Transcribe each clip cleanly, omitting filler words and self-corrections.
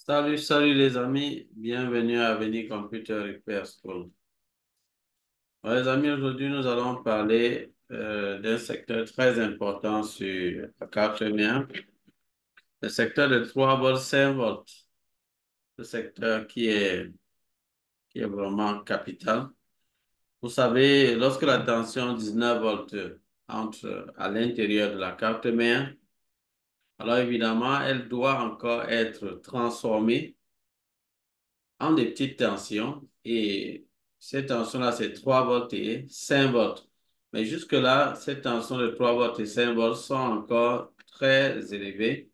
Salut, salut les amis, bienvenue à Avenir Computer Repair School. Les amis, aujourd'hui nous allons parler d'un secteur très important sur la carte mère, le secteur de 3 volts 5 volts, le secteur qui est vraiment capital. Vous savez, lorsque la tension 19 volts entre à l'intérieur de la carte mère, alors évidemment, elle doit encore être transformée en des petites tensions et cette tension-là, c'est 3 volts et 5 volts. Mais jusque-là, cette tension de 3 volts et 5 volts sont encore très élevées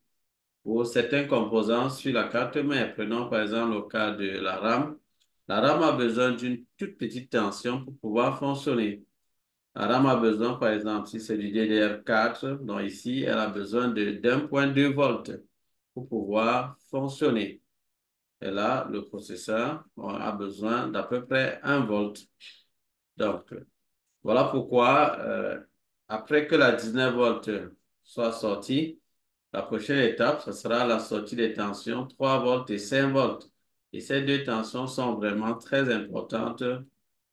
pour certains composants sur la carte mère. Prenons par exemple le cas de la RAM. La RAM a besoin d'une toute petite tension pour pouvoir fonctionner. La RAM a besoin, par exemple, si c'est du DDR4, donc ici, elle a besoin de d'1,2 volts pour pouvoir fonctionner. Et là, le processeur a besoin d'à peu près 1 volt. Donc, voilà pourquoi, après que la 19 volts soit sortie, la prochaine étape, ce sera la sortie des tensions 3 volts et 5 volts. Et ces deux tensions sont vraiment très importantes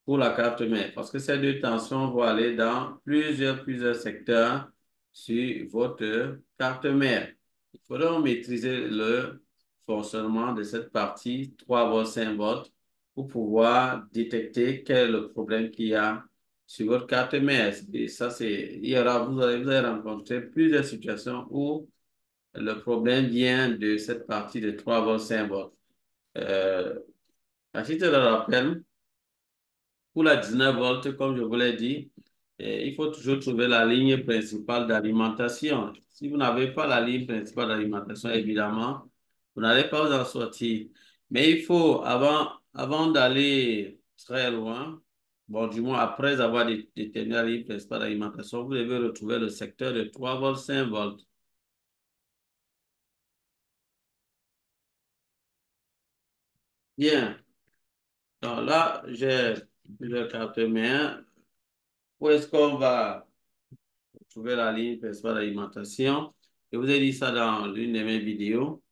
pour la carte mère parce que ces deux tensions vont aller dans plusieurs secteurs sur votre carte mère. Il faudra maîtriser le fonctionnement de cette partie 3 volts, 5 volts pour pouvoir détecter quel est le problème qu'il y a sur votre carte mère. Et ça, vous allez rencontrer plusieurs situations où le problème vient de cette partie de 3 volts, 5 volts. Euh, à titre de rappel, pour la 19 volts, comme je vous l'ai dit, il faut toujours trouver la ligne principale d'alimentation. Si vous n'avez pas la ligne principale d'alimentation, évidemment, vous n'allez pas vous en sortir. Mais il faut, avant d'aller très loin, bon, du moins après avoir déterminé la ligne principale d'alimentation, vous devez retrouver le secteur de 3 volts, 5 volts. Bien. Donc là, j'ai le carte mère. Où est-ce qu'on va trouver la ligne principale d'alimentation? Je vous ai dit ça dans l'une de mes vidéos.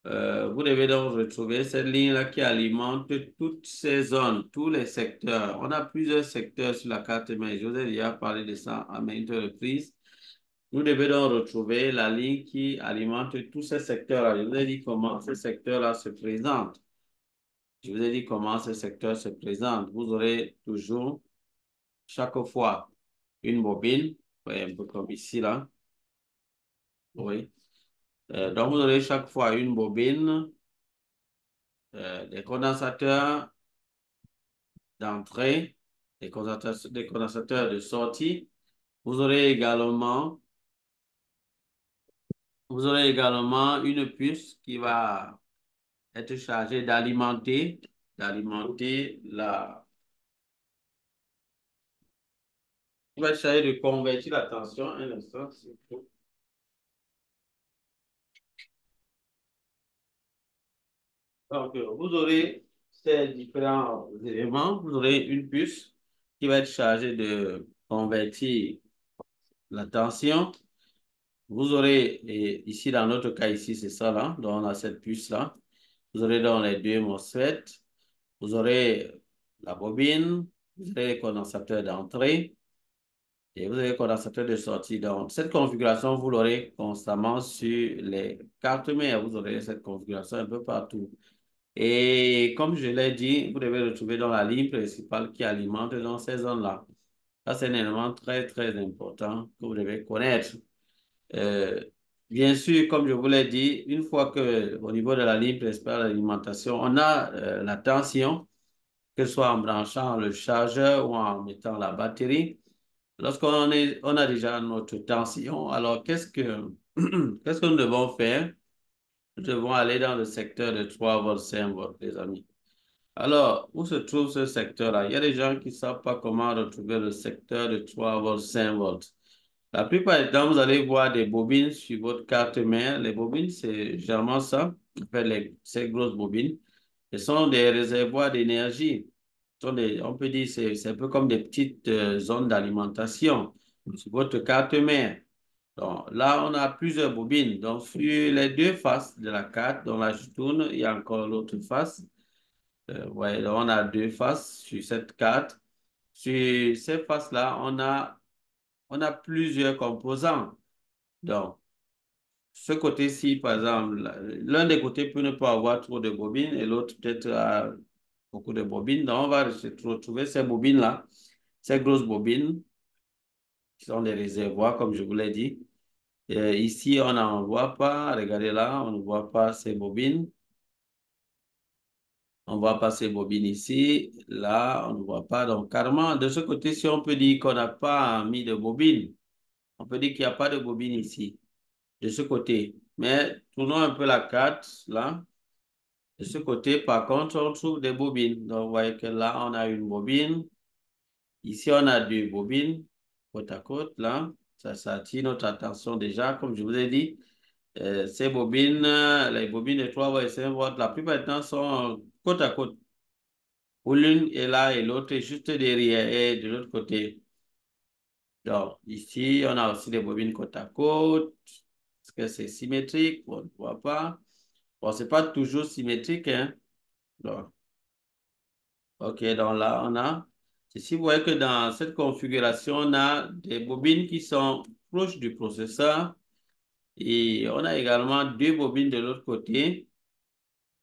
Vous devez donc retrouver cette ligne-là qui alimente toutes ces zones, tous les secteurs. On a plusieurs secteurs sur la carte mère. Je vous ai déjà parlé de ça à maintes reprises. Vous devez donc retrouver la ligne qui alimente tous ces secteurs-là. Je vous ai dit comment ces secteurs-là se présentent. Je vous ai dit comment ces secteurs se présentent. Vous aurez toujours chaque fois une bobine, ouais, un peu comme ici, là. Oui. Donc, vous aurez chaque fois une bobine, des condensateurs d'entrée, des condensateurs de sortie. Vous aurez également, vous aurez également une puce qui va être chargée d'alimenter qui va être chargée de convertir la tension. Un instant, s'il vous plaît. Donc, vous aurez ces différents éléments. Vous aurez une puce qui va être chargée de convertir la tension. Vous aurez, et ici, dans notre cas, ici, c'est ça, là. Donc, on a cette puce-là. Vous aurez donc les deux MOSFET. Vous aurez la bobine. Vous aurez les condensateurs d'entrée. Et vous avez le condensateur de sortie. Donc, cette configuration, vous l'aurez constamment sur les cartes mères. Vous aurez cette configuration un peu partout. Et comme je l'ai dit, vous devez retrouver dans la ligne principale qui alimente dans ces zones-là. Ça, c'est un élément très important que vous devez connaître. Euh, Bien sûr, comme je vous l'ai dit, une fois que au niveau de la ligne principale d'alimentation, on a la tension, que ce soit en branchant le chargeur ou en mettant la batterie. On a déjà notre tension, alors qu'est-ce que nous devons faire? Nous devons aller dans le secteur de 3 volts, 5 volts, les amis. Alors, où se trouve ce secteur-là? Il y a des gens qui ne savent pas comment retrouver le secteur de 3 volts, 5 volts. La plupart du temps, vous allez voir des bobines sur votre carte mère. Les bobines, c'est généralement ça. En fait, ces grosses bobines, ce sont des réservoirs d'énergie. On peut dire que c'est un peu comme des petites zones d'alimentation sur votre carte mère. Donc là, on a plusieurs bobines. Donc sur les deux faces de la carte, donc là je tourne, il y a encore l'autre face. Ouais, donc on a deux faces sur cette carte. Sur ces faces-là, on a plusieurs composants. Donc, ce côté-ci, par exemple, l'un des côtés peut ne pas avoir trop de bobines et l'autre peut-être a beaucoup de bobines. Donc, on va se retrouver ces bobines-là, ces grosses bobines, qui sont des réservoirs, comme je vous l'ai dit. Et ici, on n'en voit pas. Regardez là, on ne voit pas ces bobines. On ne voit pas ces bobines ici. Là, on ne voit pas. Donc, carrément, de ce côté-ci, on peut dire qu'on n'a pas mis de bobines. On peut dire qu'il n'y a pas de bobines ici, de ce côté. Mais tournons un peu la carte, là. De ce côté, par contre, on trouve des bobines. Donc, vous voyez que là, on a une bobine. Ici, on a deux bobines, côte à côte, là. Ça attire notre attention déjà, comme je vous ai dit. Ces bobines, les bobines de 3 volts et 5 volts, la plupart du temps sont côte à côte. Où l'une est là et l'autre est juste derrière et de l'autre côté. Donc, ici, on a aussi des bobines côte à côte. Est-ce que c'est symétrique? On ne voit pas. Bon, c'est pas toujours symétrique, hein. Donc, OK, donc là, on a. Ici, vous voyez que dans cette configuration, on a des bobines qui sont proches du processeur et on a également deux bobines de l'autre côté,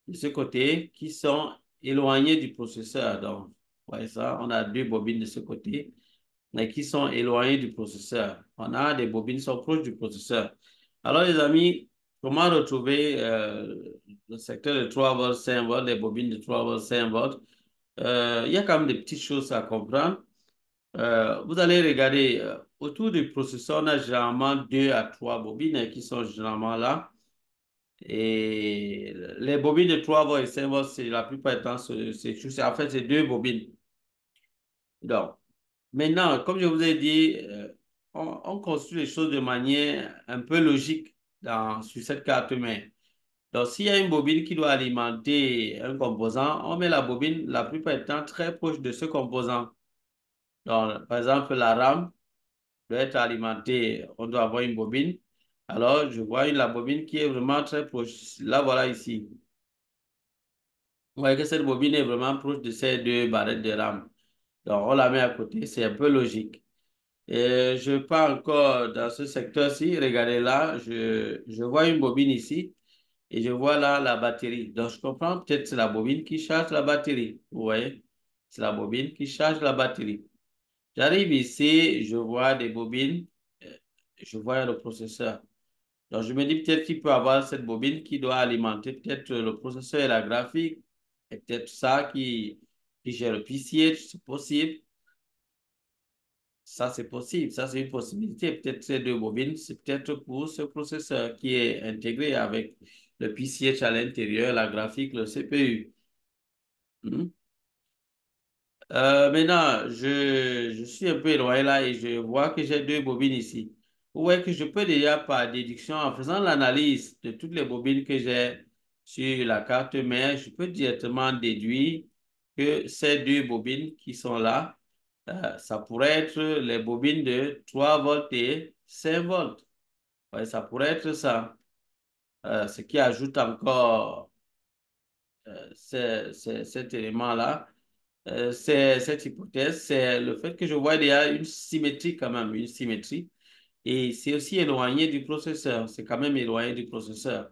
de ce côté, qui sont éloignées du processeur. Donc, vous voyez ça, on a deux bobines de ce côté, mais qui sont éloignées du processeur. On a des bobines qui sont proches du processeur. Alors, les amis, comment retrouver le secteur de 3 volts, 5 volts, les bobines de 3 volts, 5 volts? Il y a quand même des petites choses à comprendre. Vous allez regarder autour du processeur, on a généralement 2 à 3 bobines qui sont généralement là. Et les bobines de 3 volts et 5 volts, c'est la plupart du temps, en fait, c'est deux bobines. Donc, maintenant, comme je vous ai dit, on construit les choses de manière un peu logique sur cette carte mère. Donc, s'il y a une bobine qui doit alimenter un composant, on met la bobine la plupart du temps très proche de ce composant. Donc, par exemple, la RAM doit être alimentée, on doit avoir une bobine. Alors, je vois la bobine qui est vraiment très proche. La voilà ici. Vous voyez que cette bobine est vraiment proche de ces deux barrettes de RAM. Donc, on la met à côté, c'est un peu logique. Et je pars encore dans ce secteur-ci. Regardez là, je vois une bobine ici et je vois là la batterie. Donc, je comprends peut-être c'est la bobine qui charge la batterie. Vous voyez? C'est la bobine qui charge la batterie. J'arrive ici, je vois des bobines, euh, je vois le processeur. Donc, je me dis peut-être qu'il peut avoir cette bobine qui doit alimenter peut-être le processeur et la graphique. Et peut-être ça qui gère le PCH, c'est possible. Ça, c'est possible. Ça, c'est une possibilité. Peut-être ces deux bobines, c'est peut-être pour ce processeur qui est intégré avec le PCH à l'intérieur, la graphique, le CPU. Hmm. Maintenant, je suis un peu éloigné là et je vois que j'ai deux bobines ici. Vous voyez que je peux déjà par déduction, en faisant l'analyse de toutes les bobines que j'ai sur la carte mère, je peux directement déduire que ces deux bobines qui sont là, ça pourrait être les bobines de 3 volts et 5 volts. Ouais, ça pourrait être ça. Ce qui ajoute encore cet élément-là. Cette hypothèse, c'est le fait que je vois déjà une symétrie quand même, une symétrie. Et c'est aussi éloigné du processeur. C'est quand même éloigné du processeur.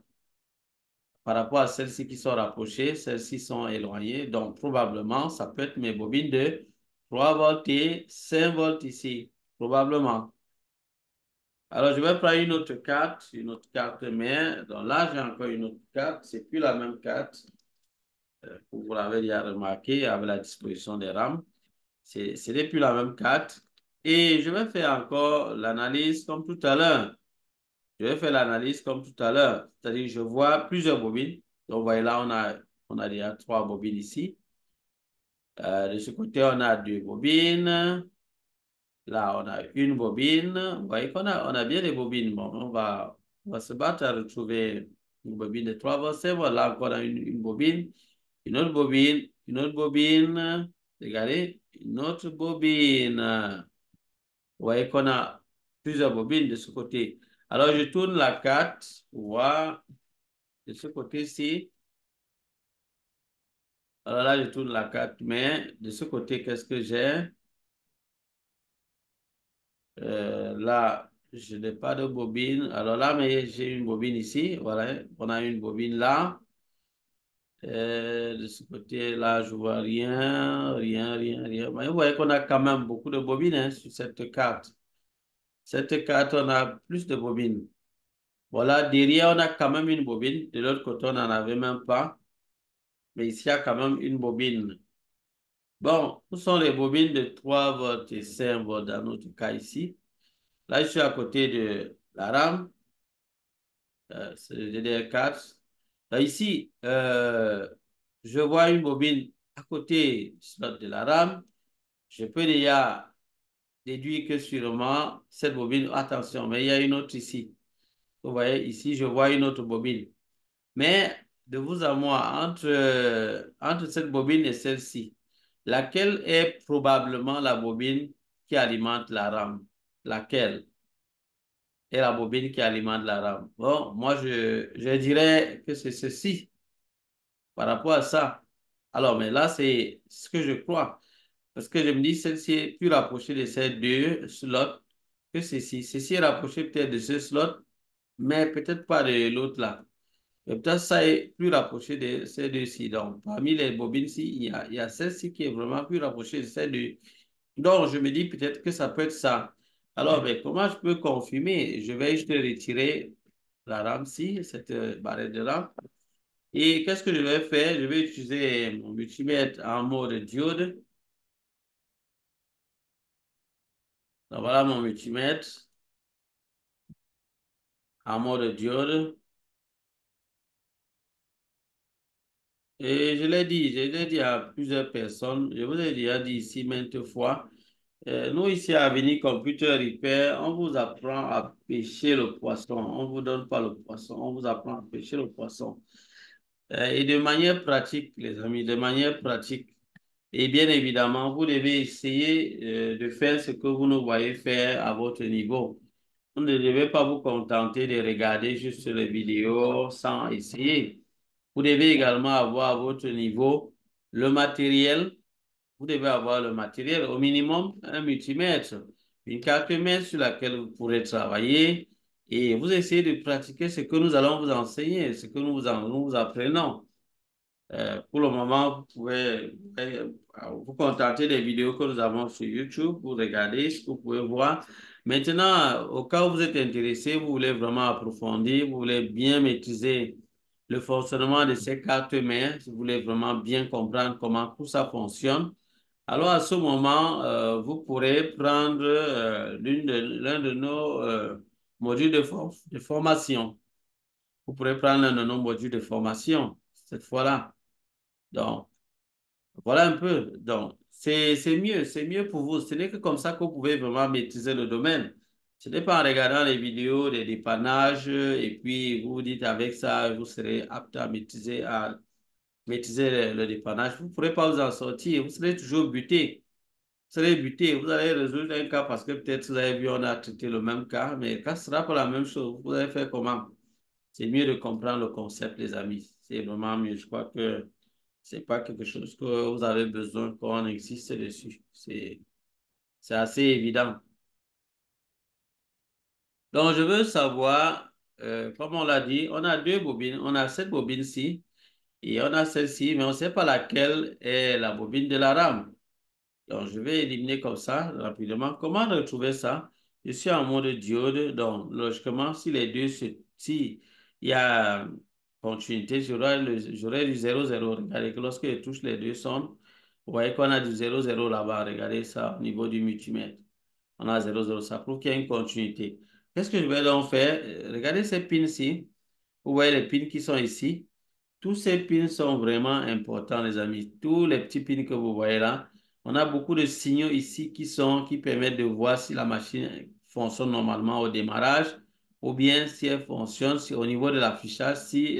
Par rapport à celles-ci qui sont rapprochées, celles-ci sont éloignées. Donc, probablement, ça peut être mes bobines de 3 volts et 5 volts ici. Probablement. Alors, je vais prendre une autre carte mère. Donc là, j'ai encore une autre carte. C'est plus la même carte. Vous l'avez déjà remarqué avec la disposition des RAM. Ce n'est plus la même carte. Et je vais faire encore l'analyse comme tout à l'heure. Je vais faire l'analyse comme tout à l'heure. C'est-à-dire, je vois plusieurs bobines. Donc, vous voyez là, on a déjà 3 bobines ici. De ce côté, on a 2 bobines. Là, on a une bobine. Vous voyez on a bien des bobines. Bon, on va se battre à retrouver une bobine de 3 volts. Là, encore, on a une bobine, une autre bobine, une autre bobine. Regardez, une autre bobine. Vous voyez qu'on a plusieurs bobines de ce côté. Alors, je tourne la carte pour voir de ce côté-ci. Alors là, je tourne la carte, mais de ce côté, qu'est-ce que j'ai? Là, je n'ai pas de bobine. Alors là, mais j'ai une bobine ici. Voilà, on a une bobine là. De ce côté-là, je vois rien, rien, rien, rien. Mais vous voyez qu'on a quand même beaucoup de bobines hein, sur cette carte. Cette carte, on a plus de bobines. Voilà, derrière, on a quand même une bobine. De l'autre côté, on n'en avait même pas. Mais ici, il y a quand même une bobine. Bon, où sont les bobines de 3 volts et 5 volts dans notre cas ici? Là, je suis à côté de la RAM. C'est le DDR4. Là, ici, je vois une bobine à côté du slot de la RAM. Je peux déjà déduire que sûrement cette bobine, attention, mais il y a une autre ici. Vous voyez, ici, je vois une autre bobine. Mais de vous à moi, entre cette bobine et celle-ci, laquelle est probablement la bobine qui alimente la RAM? Laquelle est la bobine qui alimente la RAM? Bon, moi, je dirais que c'est ceci par rapport à ça. Alors, mais là, c'est ce que je crois. Parce que je me dis, celle-ci est plus rapprochée de ces deux slots que ceci. Ceci est rapproché peut-être de ce slot, mais peut-être pas de l'autre là. Et peut-être ça est plus rapproché de ces deux-ci. Donc, parmi les bobines-ci, il y a celle-ci qui est vraiment plus rapprochée de ces deux. Donc, je me dis peut-être que ça peut être ça. Alors, mais comment je peux confirmer? Je vais juste retirer la RAM-ci, cette barrette de RAM. Et qu'est-ce que je vais faire? Je vais utiliser mon multimètre en mode diode. Donc, voilà mon multimètre en mode diode. Et je l'ai dit à plusieurs personnes, je vous ai déjà dit ici maintes fois, nous ici à Avenir Computer Repair, on vous apprend à pêcher le poisson. On ne vous donne pas le poisson, on vous apprend à pêcher le poisson. Et de manière pratique, les amis, de manière pratique. Et bien évidemment, vous devez essayer de faire ce que vous nous voyez faire à votre niveau. Vous ne devez pas vous contenter de regarder juste les vidéos sans essayer. Vous devez également avoir à votre niveau le matériel. Vous devez avoir le matériel, au minimum un multimètre, une carte mère sur laquelle vous pourrez travailler et vous essayez de pratiquer ce que nous allons vous enseigner, ce que nous vous apprenons. Pour le moment, vous contenter des vidéos que nous avons sur YouTube, vous regardez ce que vous pouvez voir. Maintenant, au cas où vous êtes intéressé, vous voulez vraiment approfondir, vous voulez bien maîtriser le fonctionnement de ces cartes mères, si vous voulez vraiment bien comprendre comment tout ça fonctionne, alors à ce moment, vous pourrez prendre l'un de nos modules de formation. Vous pourrez prendre l'un de nos modules de formation cette fois-là. Donc, voilà un peu. Donc, c'est mieux pour vous. Ce n'est que comme ça que vous pouvez vraiment maîtriser le domaine. Ce n'est pas en regardant les vidéos des dépannages et puis vous vous dites avec ça, vous serez apte à maîtriser le dépannage. Vous ne pourrez pas vous en sortir. Vous serez toujours buté. Vous serez buté. Vous allez résoudre un cas parce que peut-être vous avez vu, on a traité le même cas, mais le cas sera pas la même chose. Vous allez faire comment? C'est mieux de comprendre le concept, les amis. C'est vraiment mieux. Je crois que c'est pas quelque chose que vous avez besoin qu'on insiste dessus. C'est assez évident. Donc, je veux savoir, comme on l'a dit, on a deux bobines. On a cette bobine-ci et on a celle-ci, mais on ne sait pas laquelle est la bobine de la rame. Donc, je vais éliminer comme ça rapidement. Comment retrouver ça? Je suis en mode diode. Donc, logiquement, si les deux si il y a continuité, j'aurai du 0,0. Regardez que lorsque je touche les deux sons, vous voyez qu'on a du 0,0 là-bas. Regardez ça au niveau du multimètre. On a 0,0. Ça prouve qu'il y a une continuité. Qu'est-ce que je vais donc faire? Regardez ces pins-ci. Vous voyez les pins qui sont ici. Tous ces pins sont vraiment importants, les amis. Tous les petits pins que vous voyez là, on a beaucoup de signaux ici qui permettent de voir si la machine fonctionne normalement au démarrage ou bien si elle fonctionne si, au niveau de l'affichage, si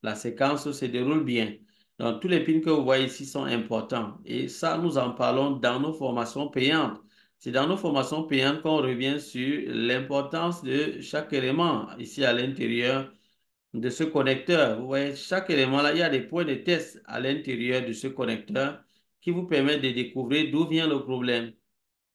la séquence se déroule bien. Donc, tous les pins que vous voyez ici sont importants. Et ça, nous en parlons dans nos formations payantes. C'est dans nos formations payantes qu'on revient sur l'importance de chaque élément ici à l'intérieur de ce connecteur. Vous voyez, chaque élément là, il y a des points de test à l'intérieur de ce connecteur qui vous permettent de découvrir d'où vient le problème.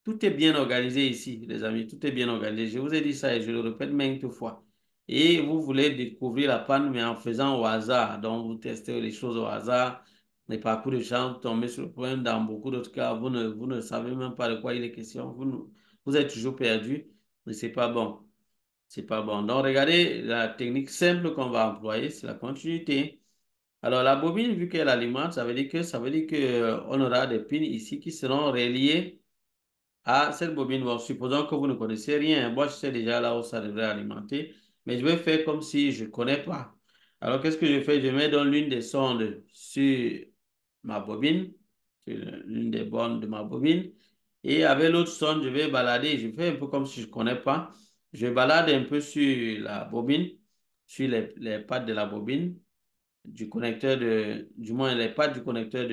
Tout est bien organisé ici, les amis. Tout est bien organisé. Je vous ai dit ça et je le répète maintes fois. Et vous voulez découvrir la panne, mais en faisant au hasard. Donc, vous testez les choses au hasard. Les parcours de chance, vous tombez sur le point. Dans beaucoup d'autres cas, vous ne savez même pas de quoi il est question. Vous êtes toujours perdu, mais c'est pas bon. C'est pas bon. Donc, regardez la technique simple qu'on va employer, c'est la continuité. Alors, la bobine, vu qu'elle alimente, ça veut dire que, on aura des pins ici qui seront reliées à cette bobine. Bon, supposons que vous ne connaissez rien. Moi, je sais déjà là où ça devrait alimenter, mais je vais faire comme si je ne connais pas. Alors, qu'est-ce que je fais? Je mets donc l'une des sondes sur ma bobine, sur l'une des bornes de ma bobine, et avec l'autre sonde, je vais balader. Je fais un peu comme si je ne connais pas. Je balade un peu sur la bobine, sur les pattes de la bobine, du connecteur du moins les pattes du connecteur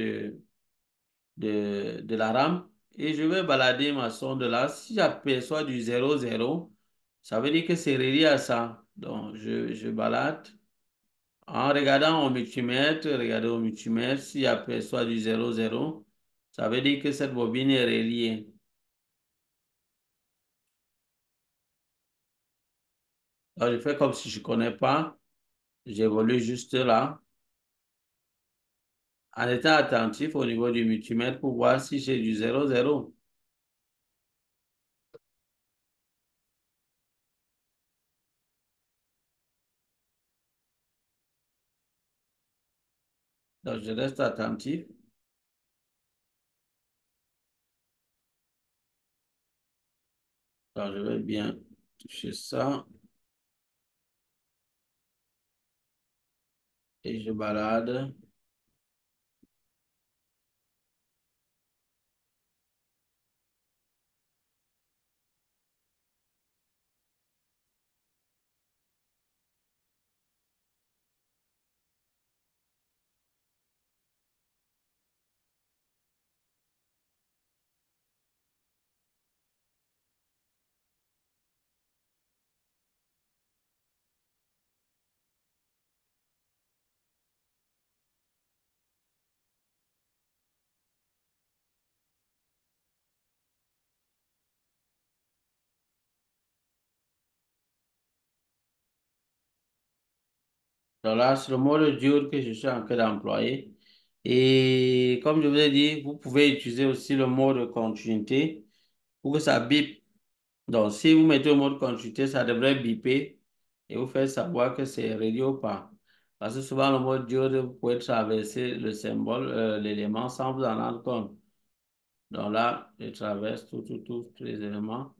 de la rame et je vais balader ma sonde là. Si j'aperçois du 0,0, ça veut dire que c'est relié à ça. Donc, je balade en regardant au multimètre, regardez au multimètre, si j'aperçois du 0,0, ça veut dire que cette bobine est reliée. Donc, je fais comme si je ne connais pas, j'évolue juste là, en étant attentif au niveau du multimètre pour voir si j'ai du 0,0. Donc, je reste attentif. Donc, je vais bien toucher ça et je balade. Donc là, c'est le mode diode que je suis en train d'employer. Et comme je vous ai dit, vous pouvez utiliser aussi le mode continuité pour que ça bip. Donc, si vous mettez au mode continuité, ça devrait biper et vous faites savoir que c'est relié ou pas. Parce que souvent, le mode diode, vous pouvez traverser le symbole, l'élément sans vous en rendre compte. Donc là, je traverse tous les éléments.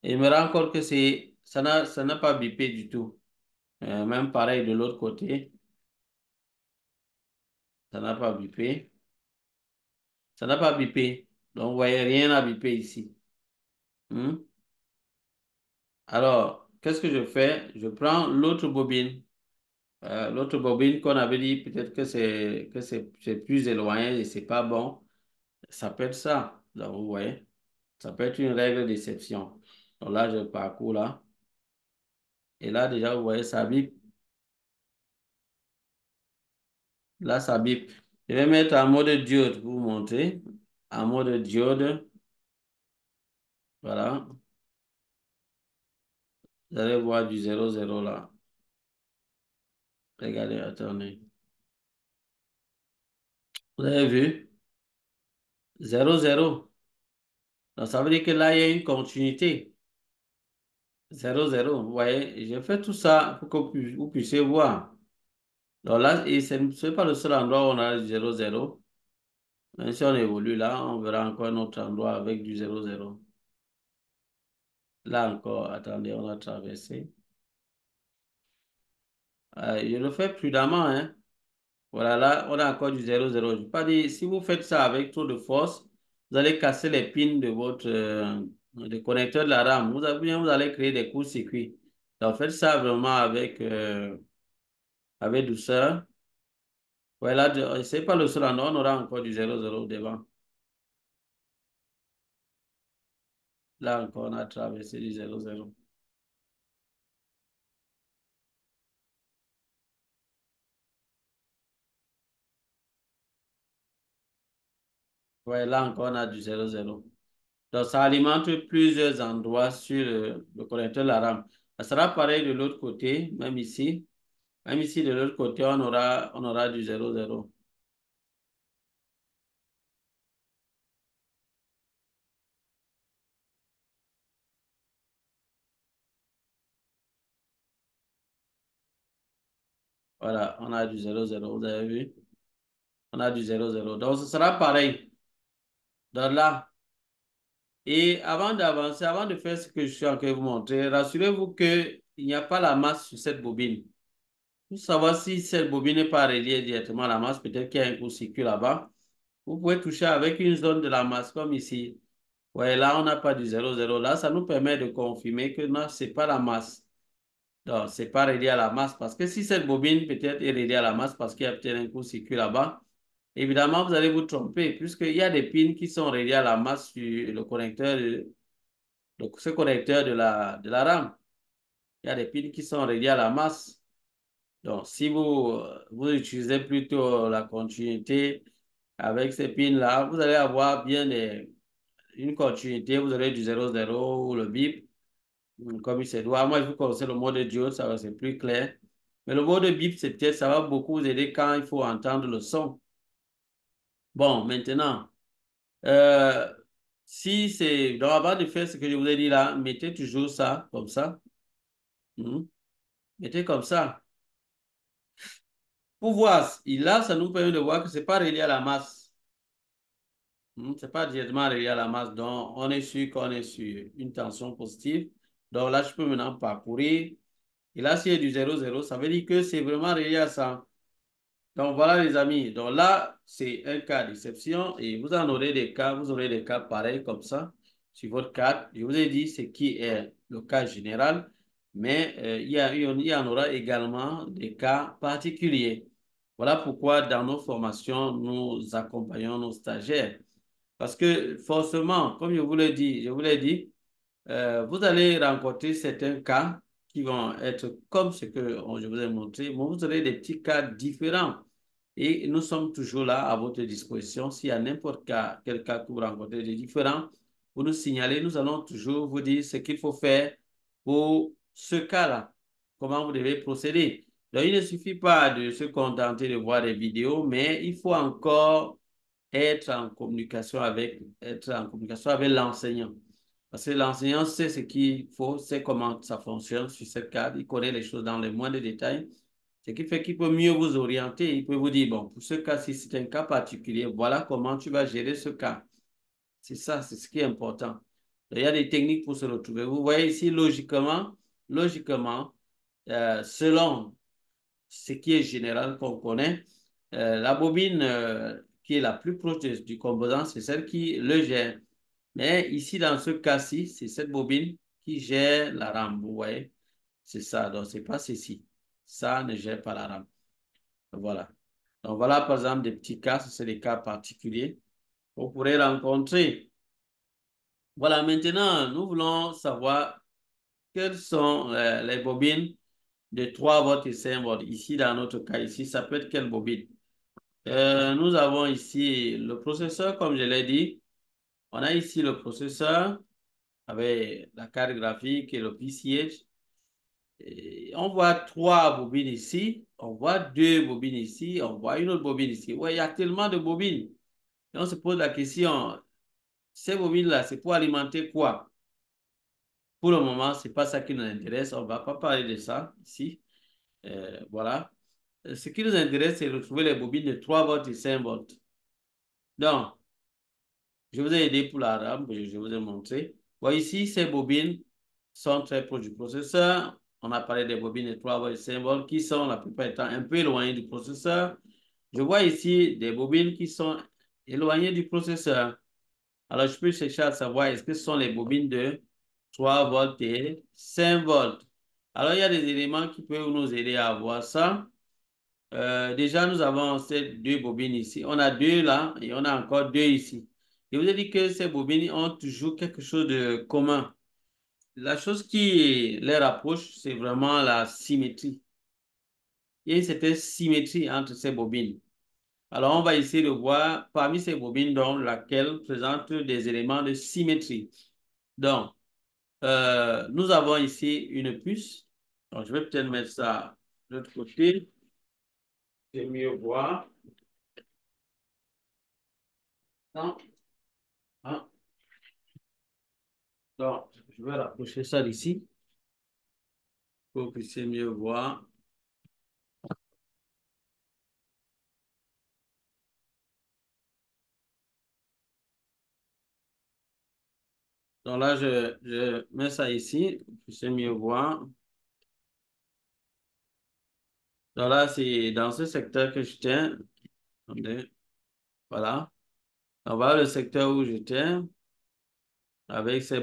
Et il me rend compte que ça n'a pas bipé du tout. Même pareil de l'autre côté, ça n'a pas bipé. Ça n'a pas bipé. Donc, vous voyez, rien n'a bipé ici. Hmm? Alors, qu'est-ce que je fais? Je prends l'autre bobine. L'autre bobine qu'on avait dit, peut-être que c'est plus éloigné et c'est pas bon. Ça peut être ça. Donc, vous voyez, ça peut être une règle d'exception. Donc là, je parcours là. Et là, déjà, vous voyez, ça bip. Là, ça bip. Je vais mettre en mode diode pour vous montrer. En mode diode. Voilà. Vous allez voir du 0,0 là. Regardez, attendez. Vous avez vu? 0,0. Donc, ça veut dire que là, il y a une continuité. 0,0. Vous voyez, j'ai fait tout ça pour que vous puissiez voir. Donc là, et ce n'est pas le seul endroit où on a du 0,0. Même si on évolue là, on verra encore un autre endroit avec du 0,0. Là encore, attendez, on a traversé. Je le fais prudemment, hein. Voilà, là, on a encore du 0,0. Je ne veux pas dire, si vous faites ça avec trop de force, vous allez casser les pins de votre de connecteur de la RAM. Vous allez créer des courts-circuits. Donc, faites ça vraiment avec douceur. Voilà, c'est pas le seul endroit, on aura encore du 0,0 devant. Là encore, on a traversé du 0,0. Ouais, là encore, on a du 0,0. Donc, ça alimente plusieurs endroits sur le connecteur de la RAM. Ça sera pareil de l'autre côté, même ici. Même ici, de l'autre côté, on aura du 0,0. Voilà, on a du 0,0, vous avez vu? On a du 0,0. Donc, ce sera pareil. Donc là, et avant d'avancer, avant de faire ce que je suis en train de vous montrer, rassurez-vous qu'il n'y a pas la masse sur cette bobine. Pour savoir si cette bobine n'est pas reliée directement à la masse, peut-être qu'il y a un court-circuit là-bas. Vous pouvez toucher avec une zone de la masse, comme ici. Ouais, là, on n'a pas du 0,0. Là, ça nous permet de confirmer que non, ce n'est pas la masse. Donc, ce n'est pas relié à la masse. Parce que si cette bobine peut-être est reliée à la masse parce qu'il y a peut-être un court-circuit là-bas, évidemment, vous allez vous tromper puisqu'il y a des pins qui sont reliés à la masse sur le connecteur, donc ce connecteur de la RAM. Il y a des pins qui sont reliés à la masse. Donc, si vous utilisez plutôt la continuité avec ces pins-là, vous allez avoir bien une continuité. Vous aurez du 0,0 ou le bip, comme il se doit. Moi, je vous conseille le mode diode, ça va c'est plus clair. Mais le mode bip, c'est peut-être, ça va beaucoup vous aider quand il faut entendre le son. Bon, maintenant, euh, si c'est... Donc, avant de faire ce que je vous ai dit là, mettez toujours ça, comme ça. Mhm. Mettez comme ça. Pour voir, et là, ça nous permet de voir que c'est pas relié à la masse. C'est pas directement relié à la masse. Donc, on est sûr qu'on est sur une tension positive. Donc là, je peux maintenant parcourir. Et là, s'il y a du 0,0, ça veut dire que c'est vraiment relié à ça. Donc voilà les amis, donc là c'est un cas d'exception et vous aurez des cas pareils comme ça sur votre carte. Je vous ai dit ce qui est le cas général, mais il y en aura également des cas particuliers. Voilà pourquoi dans nos formations, nous accompagnons nos stagiaires. Parce que forcément, comme je vous l'ai dit, vous allez rencontrer certains cas qui vont être comme ce que je vous ai montré, mais vous aurez des petits cas différents. Et nous sommes toujours là à votre disposition. S'il y a n'importe quel cas que vous rencontrez de différent, vous nous signalez, nous allons toujours vous dire ce qu'il faut faire pour ce cas-là, comment vous devez procéder. Donc, il ne suffit pas de se contenter de voir des vidéos, mais il faut encore être en communication avec l'enseignant. Parce que l'enseignant sait ce qu'il faut, sait comment ça fonctionne sur cette carte, il connaît les choses dans les moindres détails, ce qui fait qu'il peut mieux vous orienter, il peut vous dire, bon, pour ce cas-ci, c'est un cas particulier, voilà comment tu vas gérer ce cas. C'est ça, c'est ce qui est important. Il y a des techniques pour se retrouver. Vous voyez ici, logiquement, selon ce qui est général qu'on connaît, la bobine qui est la plus proche du composant, c'est celle qui le gère. Mais ici, dans ce cas-ci, c'est cette bobine qui gère la RAM. Vous voyez, c'est ça. Donc, c'est pas ceci. Ça ne gère pas la RAM. Voilà. Donc, voilà, par exemple, des petits cas. C'est des cas particuliers qu'on pourrait rencontrer. Voilà, maintenant, nous voulons savoir quelles sont les bobines de 3 volts et 5 volts. Ici, dans notre cas, ici, ça peut être quelle bobine? Nous avons ici le processeur, comme je l'ai dit. On a ici le processeur avec la carte graphique et le PCH. Et on voit 3 bobines ici, on voit 2 bobines ici, on voit une autre bobine ici. Ouais, il y a tellement de bobines. Et on se pose la question, ces bobines-là, c'est pour alimenter quoi? Pour le moment, ce n'est pas ça qui nous intéresse. On ne va pas parler de ça ici. Voilà. Ce qui nous intéresse, c'est de retrouver les bobines de 3 volts et 5 volts. Donc, je vous ai aidé pour la RAM, je vous ai montré. Bon, ici, ces bobines sont très proches du processeur. On a parlé des bobines de 3 volts et 5 volts qui sont la plupart du temps un peu éloignées du processeur. Je vois ici des bobines qui sont éloignées du processeur. Alors, je peux chercher à savoir est-ce que ce sont les bobines de 3 volts et 5 volts. Alors, il y a des éléments qui peuvent nous aider à voir ça. Déjà, nous avons ces 2 bobines ici. On a 2 là et on a encore 2 ici. Je vous ai dit que ces bobines ont toujours quelque chose de commun. La chose qui les rapproche, c'est vraiment la symétrie. Il y a une certaine symétrie entre ces bobines. Alors, on va essayer de voir parmi ces bobines, donc, laquelle présente des éléments de symétrie. Donc, nous avons ici une puce. Donc, je vais peut-être mettre ça de l'autre côté. C'est mieux voir. Non. Hein? Donc, je vais rapprocher ça d'ici pour que vous puissiez mieux voir. Donc là, je mets ça ici pour que vous puissiez mieux voir. Donc là, c'est dans ce secteur que j'étais. Attendez. Voilà. On va le secteur où j'étais avec ces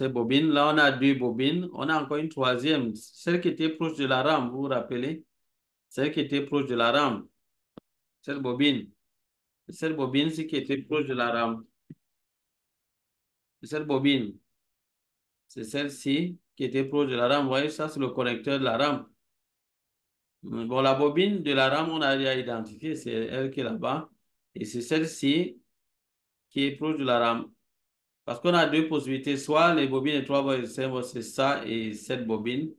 bobines. Là, on a deux bobines. On a encore une troisième, celle qui était proche de la rame, vous vous rappelez? Celle qui était proche de la rame, cette bobine. Cette bobine, c'est qui était proche de la rame. Cette bobine, c'est celle-ci qui était proche de la rame. Vous voyez, ça, c'est le connecteur de la rame. Bon, la bobine de la rame, on a déjà identifié, c'est elle qui est là-bas. Et c'est celle-ci qui est proche de la rame. Parce qu'on a deux possibilités, soit les bobines de 3 voies et 5 voies, c'est ça et cette bobine,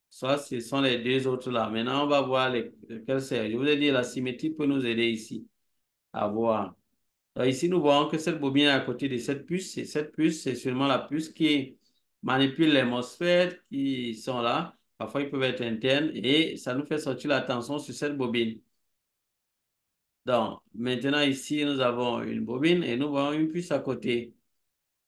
soit ce sont les deux autres là. Maintenant, on va voir lesquelles c'est. Je vous ai dit, la symétrie peut nous aider ici à voir. Alors ici, nous voyons que cette bobine est à côté de cette puce. Et cette puce, c'est seulement la puce qui manipule les MOSFET qui sont là. Parfois, ils peuvent être internes et ça nous fait sortir l'attention sur cette bobine. Donc, maintenant, ici, nous avons une bobine et nous voyons une puce à côté.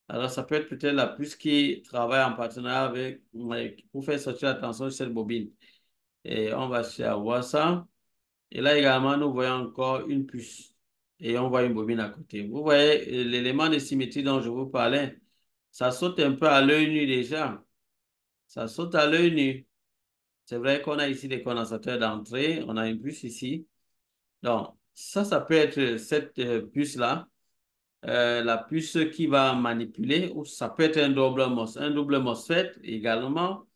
Alors, ça peut être peut-être la puce qui travaille en partenariat avec, pour faire sortir l'attention sur cette bobine. Et on va chercher à voir ça. Et là également, nous voyons encore une puce. Et on voit une bobine à côté. Vous voyez l'élément de symétrie dont je vous parlais. Ça saute un peu à l'œil nu déjà. Ça saute à l'œil nu. C'est vrai qu'on a ici des condensateurs d'entrée. On a une puce ici. Donc, ça peut être cette puce-là. La puce qui va manipuler, ou ça peut être un double MOSFET également.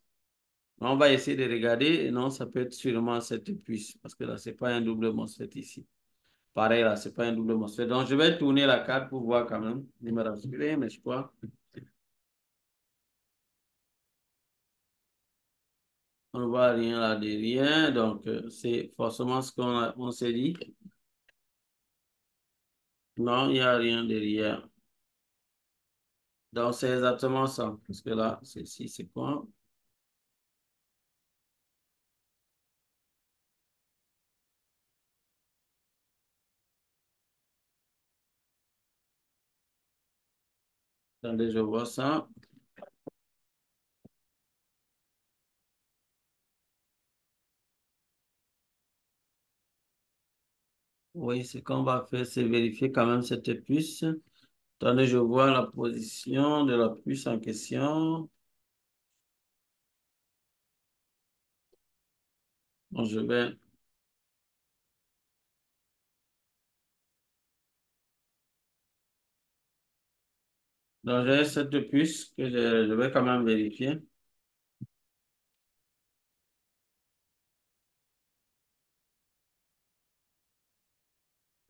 On va essayer de regarder. Et non, ça peut être sûrement cette puce, parce que là, c'est pas un double MOSFET ici. Pareil, là, c'est pas un double MOSFET. Donc, je vais tourner la carte pour voir quand même. Il me rassurer, mais je crois. On ne voit rien là derrière. Donc, c'est forcément ce on s'est dit. Non, il n'y a rien derrière. Donc, c'est exactement ça. Parce que là, c'est ici, c'est quoi? Attendez, je vois ça. Oui, ce qu'on va faire, c'est vérifier quand même cette puce. Attendez, je vois la position de la puce en question. Bon, je vais... Donc, j'ai cette puce que je vais quand même vérifier.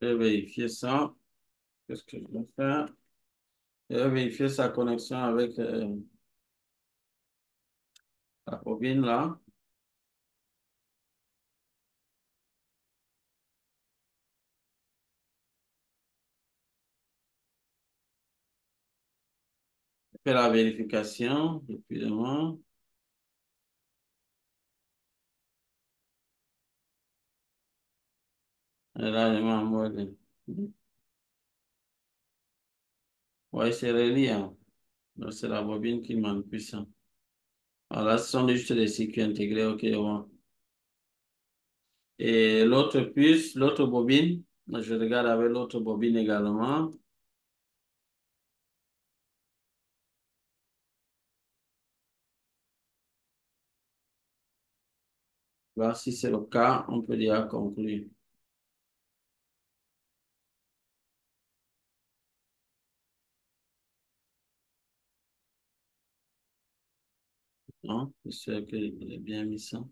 Je vais vérifier ça. Qu'est-ce que je vais faire? Je vais vérifier sa connexion avec la bobine là. Je fais la vérification depuis demain. Et là, je mets en mode... Oui, c'est relié, hein. Donc, c'est la bobine qui manque puissant. Alors là, ce sont juste des circuits intégrés. OK, bon. Et l'autre puce, l'autre bobine, je regarde avec l'autre bobine également. Voir si c'est le cas, on peut déjà conclure. Non, c'est sûr qu'il est bien mis ça.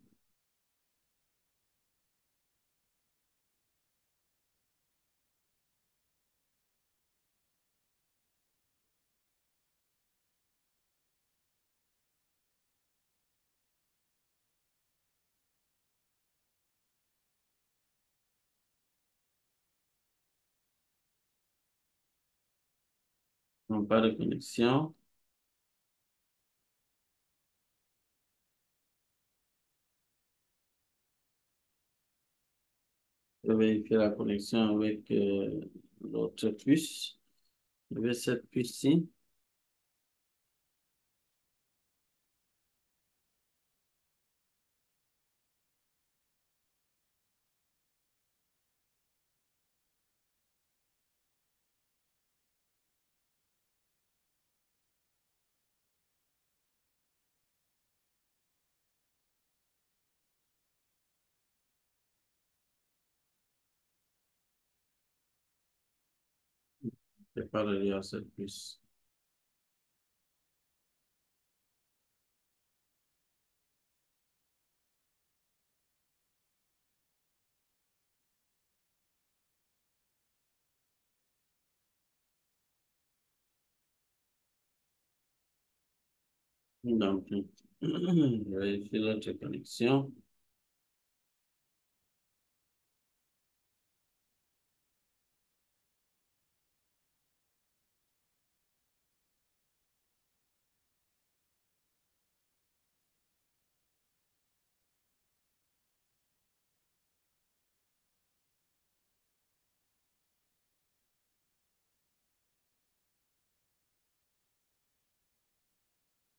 Non, pas de connexion. Je vais vérifier la connexion avec l'autre puce. Je vais cette puce-ci. Je vais pas le lire à cette puce. Donc, je vais vérifier l'autre connexion.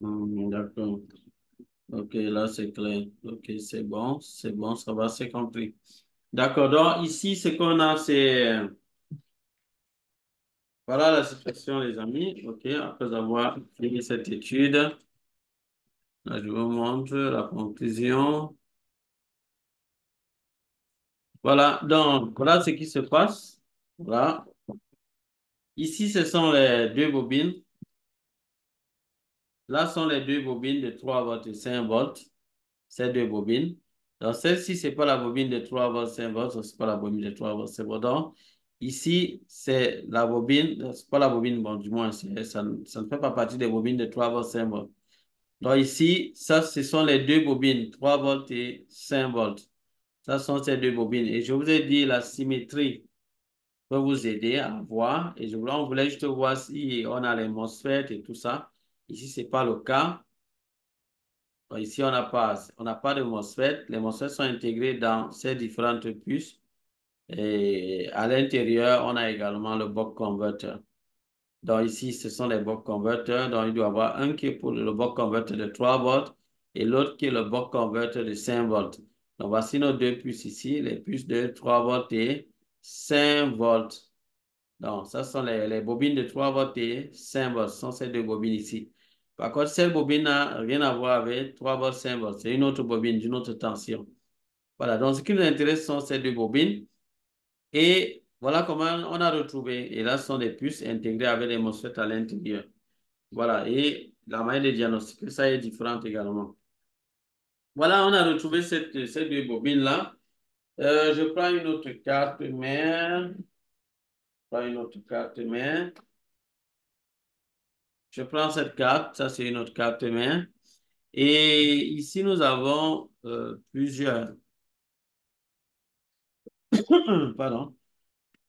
D'accord. Ok, là c'est clair. Ok, c'est bon, ça va, c'est compris. D'accord, donc ici, ce qu'on a, c'est, voilà la situation, les amis. Ok, après avoir fini cette étude, là, je vous montre la conclusion. Voilà, donc, voilà ce qui se passe. Voilà. Ici, ce sont les deux bobines. Là sont les deux bobines de 3 volts et 5 volts. Ces deux bobines. Donc, celle-ci, c'est pas la bobine de 3 volts, 5 volts, c'est pas la bobine de 3 volts, 5 volts. Donc, ici, c'est la bobine, c'est pas la bobine, bon, du moins, ça ne fait pas partie des bobines de 3 volts, 5 volts. Donc, ici, ça, ce sont les deux bobines, 3 volts et 5 volts. Ça sont ces deux bobines. Et je vous ai dit, la symétrie peut vous aider à voir. Et on voulait juste voir si on a les MOSFET et tout ça. Ici, c'est pas le cas. Donc, ici, on n'a pas de MOSFET. Les MOSFET sont intégrés dans ces différentes puces. Et à l'intérieur, on a également le buck converter. Donc ici, ce sont les buck converters. Donc il doit y avoir un qui est pour le buck converter de 3 volts et l'autre qui est le buck converter de 5 volts. Donc voici nos deux puces ici, les puces de 3 volts et 5 volts. Donc ça sont les bobines de 3 volts et 5 volts. Ce sont ces deux bobines ici. Par contre, cette bobine n'a rien à voir avec 3 volts, 5 volts. C'est une autre bobine d'une autre tension. Voilà, donc ce qui nous intéresse sont ces deux bobines. Et voilà comment on a retrouvé. Et là, ce sont des puces intégrées avec les MOSFET à l'intérieur. Voilà, et la manière de diagnostiquer ça est différente également. Voilà, on a retrouvé ces deux bobines-là. Je prends une autre carte mère. Je prends une autre carte mère. Je prends cette carte, ça c'est une autre carte mère. Et ici, nous avons plusieurs. Pardon.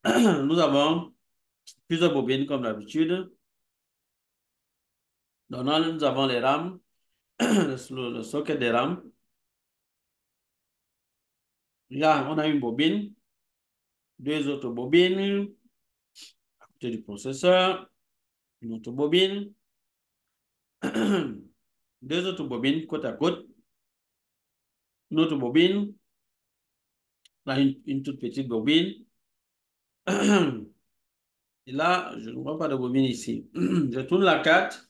Nous avons plusieurs bobines comme d'habitude. Donc, là, nous avons les rames, le socket des rames. Là, on a une bobine, deux autres bobines à côté du processeur, une autre bobine, deux autres bobines côte à côte, une autre bobine, là, une toute petite bobine. Et là, je ne vois pas de bobine ici. Je tourne la carte,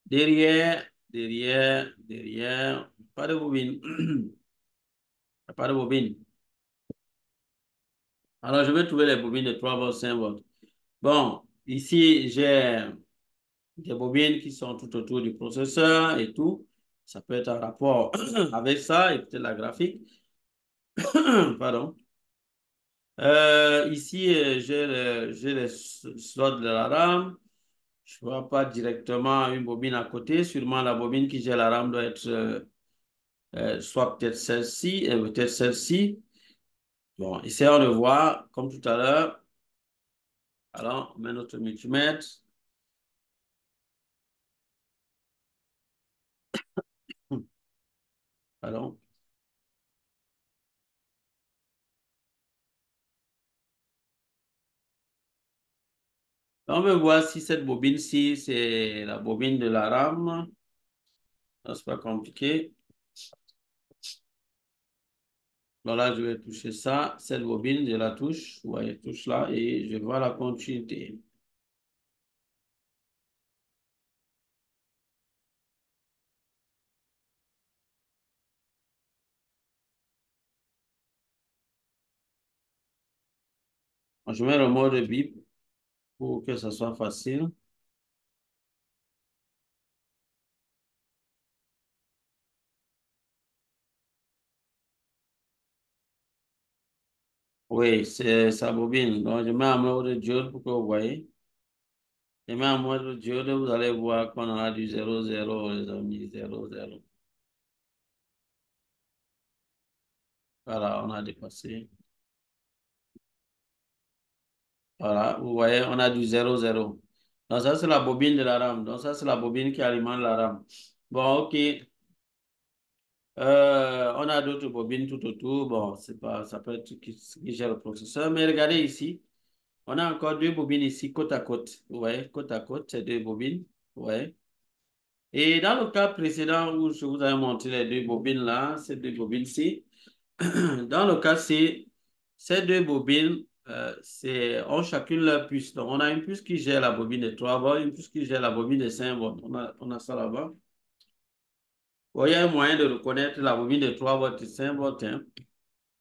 derrière, pas de bobine. Pas de bobine. Alors, je vais trouver les bobines de 3 volts, 5 volts. Bon, ici, j'ai des bobines qui sont tout autour du processeur et tout. Ça peut être en rapport avec ça et peut-être la graphique. Pardon. Ici, j'ai les slots de la RAM. Je ne vois pas directement une bobine à côté. Sûrement, la bobine qui gère la RAM doit être soit peut-être celle-ci, et peut-être celle-ci. Bon, essayons de voir, comme tout à l'heure. Alors, on met notre multimètre. Pardon. On veut voir si cette bobine-ci, c'est la bobine de la RAM. Ça, c'est pas compliqué. Donc là, je vais toucher ça. Cette bobine, je la touche. Vous voyez, touche là et je vois la continuité. Je mets le mode bip pour que ça soit facile. Oui, c'est sa bobine. Donc, je mets en mode diode pour que vous voyez. Je mets en mode diode, vous allez voir qu'on a du 0, 0, les amis, 0, 0. Voilà, on a dépassé. Voilà, vous voyez, on a du 0, 0. Donc, ça, c'est la bobine de la RAM. Donc, ça, c'est la bobine qui alimente la RAM. Bon, OK. On a d'autres bobines tout autour. Bon, c'est pas, ça peut être qui gère le processeur. Mais regardez ici. On a encore deux bobines ici, côte à côte. Vous voyez, côte à côte, ces deux bobines. Vous voyez. Et dans le cas précédent où je vous avais montré les deux bobines là, ces deux bobines-ci, dans le cas C, ces deux bobines, ont chacune leur puce. Donc, on a une puce qui gère la bobine de 3 volts, une puce qui gère la bobine de 5 volts. On a ça là-bas. Bon, il y a un moyen de reconnaître la bobine de 3 volts et 5 volts, hein.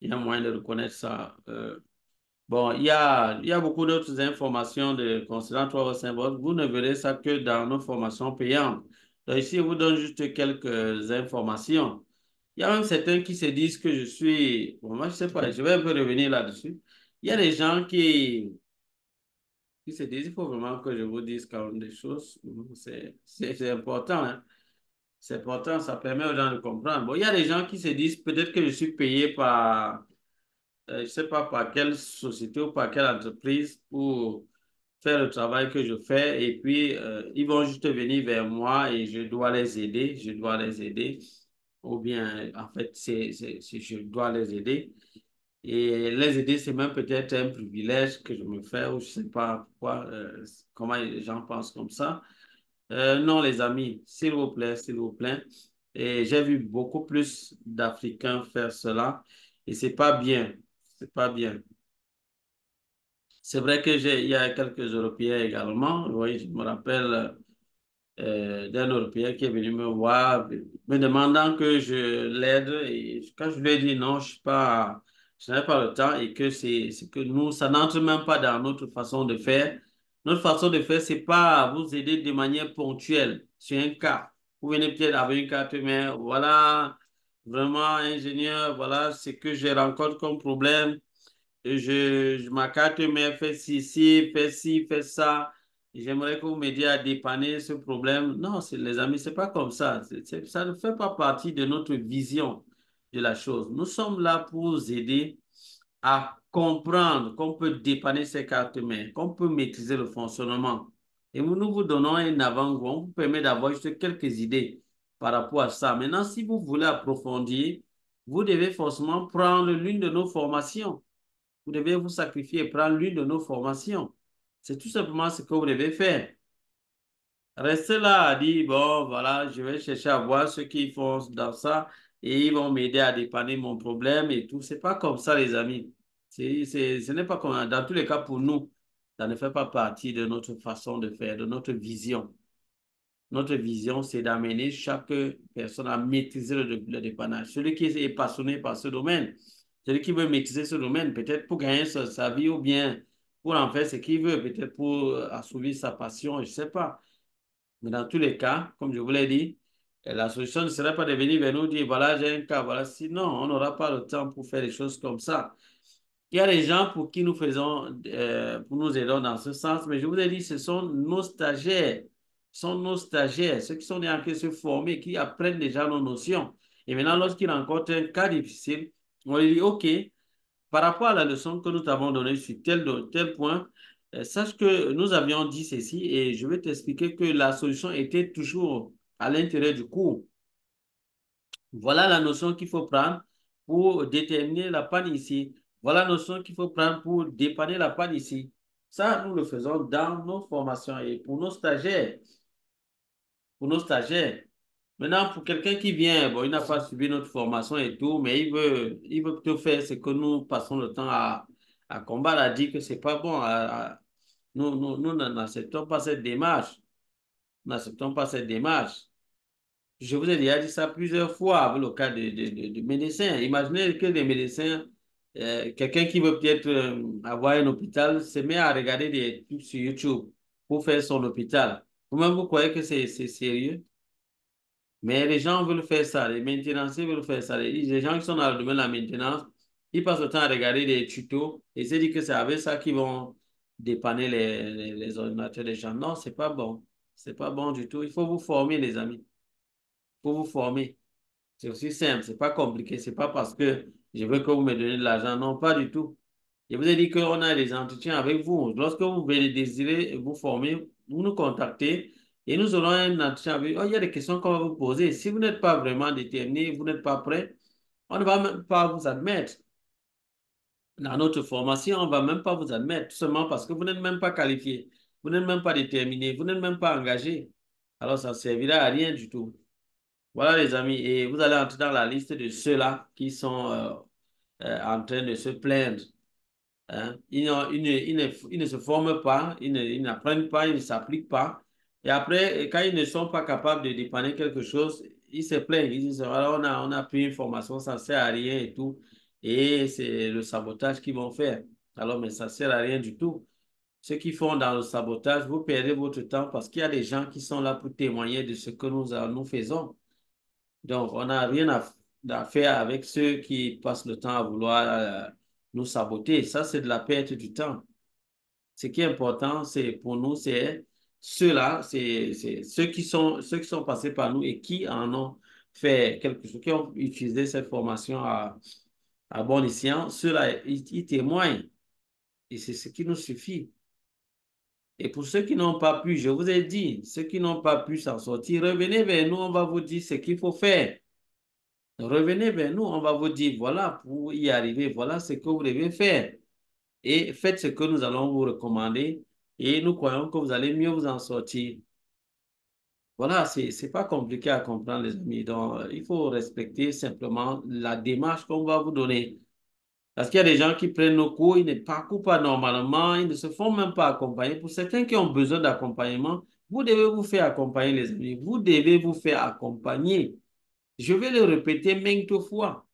Il y a un moyen de reconnaître ça. Bon, il y a beaucoup d'autres informations concernant 3 volts, 5 volts. Vous ne verrez ça que dans nos formations payantes. Donc ici, je vous donne juste quelques informations. Il y a même certains qui se disent que je suis... Bon, moi, je ne sais pas, je vais un peu revenir là-dessus. Il y a des gens qui se disent, il faut vraiment que je vous dise quand même des choses. C'est important, hein. C'est important, ça permet aux gens de comprendre. Bon, il y a des gens qui se disent peut-être que je suis payé par je ne sais pas par quelle société ou par quelle entreprise pour faire le travail que je fais. Et puis, ils vont juste venir vers moi et je dois les aider. Je dois les aider. Ou bien, en fait, je dois les aider. Et les aider, c'est même peut-être un privilège que je me fais ou je ne sais pas pourquoi, comment les gens pensent comme ça. Non, les amis, s'il vous plaît, s'il vous plaît. Et j'ai vu beaucoup plus d'Africains faire cela et c'est pas bien. C'est pas bien. C'est vrai que il y a quelques Européens également. Oui, je me rappelle d'un Européen qui est venu me voir, me demandant que je l'aide. Et quand je lui ai dit non, je n'avais pas le temps et que c'est que nous, ça n'entre même pas dans notre façon de faire. Notre façon de faire, c'est pas vous aider de manière ponctuelle sur un cas. Vous venez peut-être avec une carte, mais voilà, vraiment, ingénieur, voilà ce que je rencontre comme problème. Ma carte mère fait ci, fait ça. J'aimerais que vous m'aidiez à dépanner ce problème. Non, les amis, c'est pas comme ça. Ça ne fait pas partie de notre vision de la chose. Nous sommes là pour vous aider à comprendre qu'on peut dépanner ces cartes mères, qu'on peut maîtriser le fonctionnement. Et nous vous donnons un avant-goût. On vous permet d'avoir juste quelques idées par rapport à ça. Maintenant, si vous voulez approfondir, vous devez forcément prendre l'une de nos formations. Vous devez vous sacrifier et prendre l'une de nos formations. C'est tout simplement ce que vous devez faire. Restez là à dire, bon, voilà, je vais chercher à voir ceux qui font dans ça et ils vont m'aider à dépanner mon problème et tout. C'est pas comme ça, les amis. Ce n'est pas comme, dans tous les cas, pour nous, ça ne fait pas partie de notre façon de faire, de notre vision. Notre vision, c'est d'amener chaque personne à maîtriser le dépannage. Celui qui est passionné par ce domaine, celui qui veut maîtriser ce domaine, peut-être pour gagner sa vie ou bien pour en faire ce qu'il veut, peut-être pour assouvir sa passion, je ne sais pas. Mais dans tous les cas, comme je vous l'ai dit, la solution ne serait pas de venir vers nous dire, voilà, j'ai un cas, voilà. Sinon, on n'aura pas le temps pour faire des choses comme ça. Il y a des gens pour qui nous faisons, pour nous aider dans ce sens, mais je vous ai dit, ce sont nos stagiaires. Ce sont nos stagiaires, ceux qui sont en train de se former, qui apprennent déjà nos notions. Et maintenant, lorsqu'ils rencontrent un cas difficile, on lui dit, OK, par rapport à la leçon que nous t'avons donnée sur tel point, sache que nous avions dit ceci et je vais t'expliquer que la solution était toujours à l'intérieur du cours. Voilà la notion qu'il faut prendre pour déterminer la panne ici. Voilà la notion qu'il faut prendre pour dépanner la panne ici. Ça, nous le faisons dans nos formations et pour nos stagiaires. Pour nos stagiaires. Maintenant, pour quelqu'un qui vient, bon, il n'a pas suivi notre formation et tout, mais il veut plutôt faire ce que nous passons le temps à combattre, à dire que c'est pas bon. Nous n'acceptons pas cette démarche. Nous n'acceptons pas cette démarche. Je vous ai déjà dit ça plusieurs fois avec le cas de médecins. Imaginez que les médecins, quelqu'un qui veut peut-être avoir un hôpital, se met à regarder des trucs sur YouTube pour faire son hôpital. Vous-même, vous croyez que c'est sérieux? Mais les gens veulent faire ça, les maintenanciers veulent faire ça. Les gens qui sont dans le domaine de la maintenance, ils passent le temps à regarder des tutos et se disent que c'est avec ça qu'ils vont dépanner les ordinateurs des gens. Non, c'est pas bon. C'est pas bon du tout. Il faut vous former, les amis. Il faut vous former. C'est aussi simple, c'est pas compliqué. C'est pas parce que je veux que vous me donnez de l'argent. Non, pas du tout. Je vous ai dit qu'on a des entretiens avec vous. Lorsque vous venez désirer vous former, vous nous contactez et nous aurons un entretien avec vous. Oh, il y a des questions qu'on va vous poser. Si vous n'êtes pas vraiment déterminé, vous n'êtes pas prêt, on ne va même pas vous admettre. Dans notre formation, on ne va même pas vous admettre, tout simplement parce que vous n'êtes même pas qualifié, vous n'êtes même pas déterminé, vous n'êtes même pas engagé. Alors, ça ne servira à rien du tout. Voilà, les amis, et vous allez entrer dans la liste de ceux-là qui sont en train de se plaindre. Hein. Ils ne se forment pas, ils n'apprennent pas, ils ne s'appliquent pas. Et après, quand ils ne sont pas capables de dépanner quelque chose, ils se plaignent. Ils disent, voilà, on a pris une formation, ça ne sert à rien et tout. Et c'est le sabotage qu'ils vont faire. Alors, mais ça ne sert à rien du tout. Ceux qui font dans le sabotage, vous perdez votre temps parce qu'il y a des gens qui sont là pour témoigner de ce que nous faisons. Donc, on n'a rien à faire avec ceux qui passent le temps à vouloir nous saboter. Ça, c'est de la perte du temps. Ce qui est important, c'est pour nous, c'est ceux-là, c'est ceux qui sont passés par nous et qui en ont fait quelque chose, qui ont utilisé cette formation à bon escient. Ceux-là, ils témoignent et c'est ce qui nous suffit. Et pour ceux qui n'ont pas pu, je vous ai dit, ceux qui n'ont pas pu s'en sortir, revenez vers nous, on va vous dire ce qu'il faut faire. Revenez vers nous, on va vous dire, voilà, pour y arriver, voilà ce que vous devez faire. Et faites ce que nous allons vous recommander et nous croyons que vous allez mieux vous en sortir. Voilà, c'est pas compliqué à comprendre, les amis. Donc, il faut respecter simplement la démarche qu'on va vous donner. Parce qu'il y a des gens qui prennent nos cours, ils ne parcourent pas normalement, ils ne se font même pas accompagner. Pour certains qui ont besoin d'accompagnement, vous devez vous faire accompagner, les amis. Vous devez vous faire accompagner. Je vais le répéter maintes fois.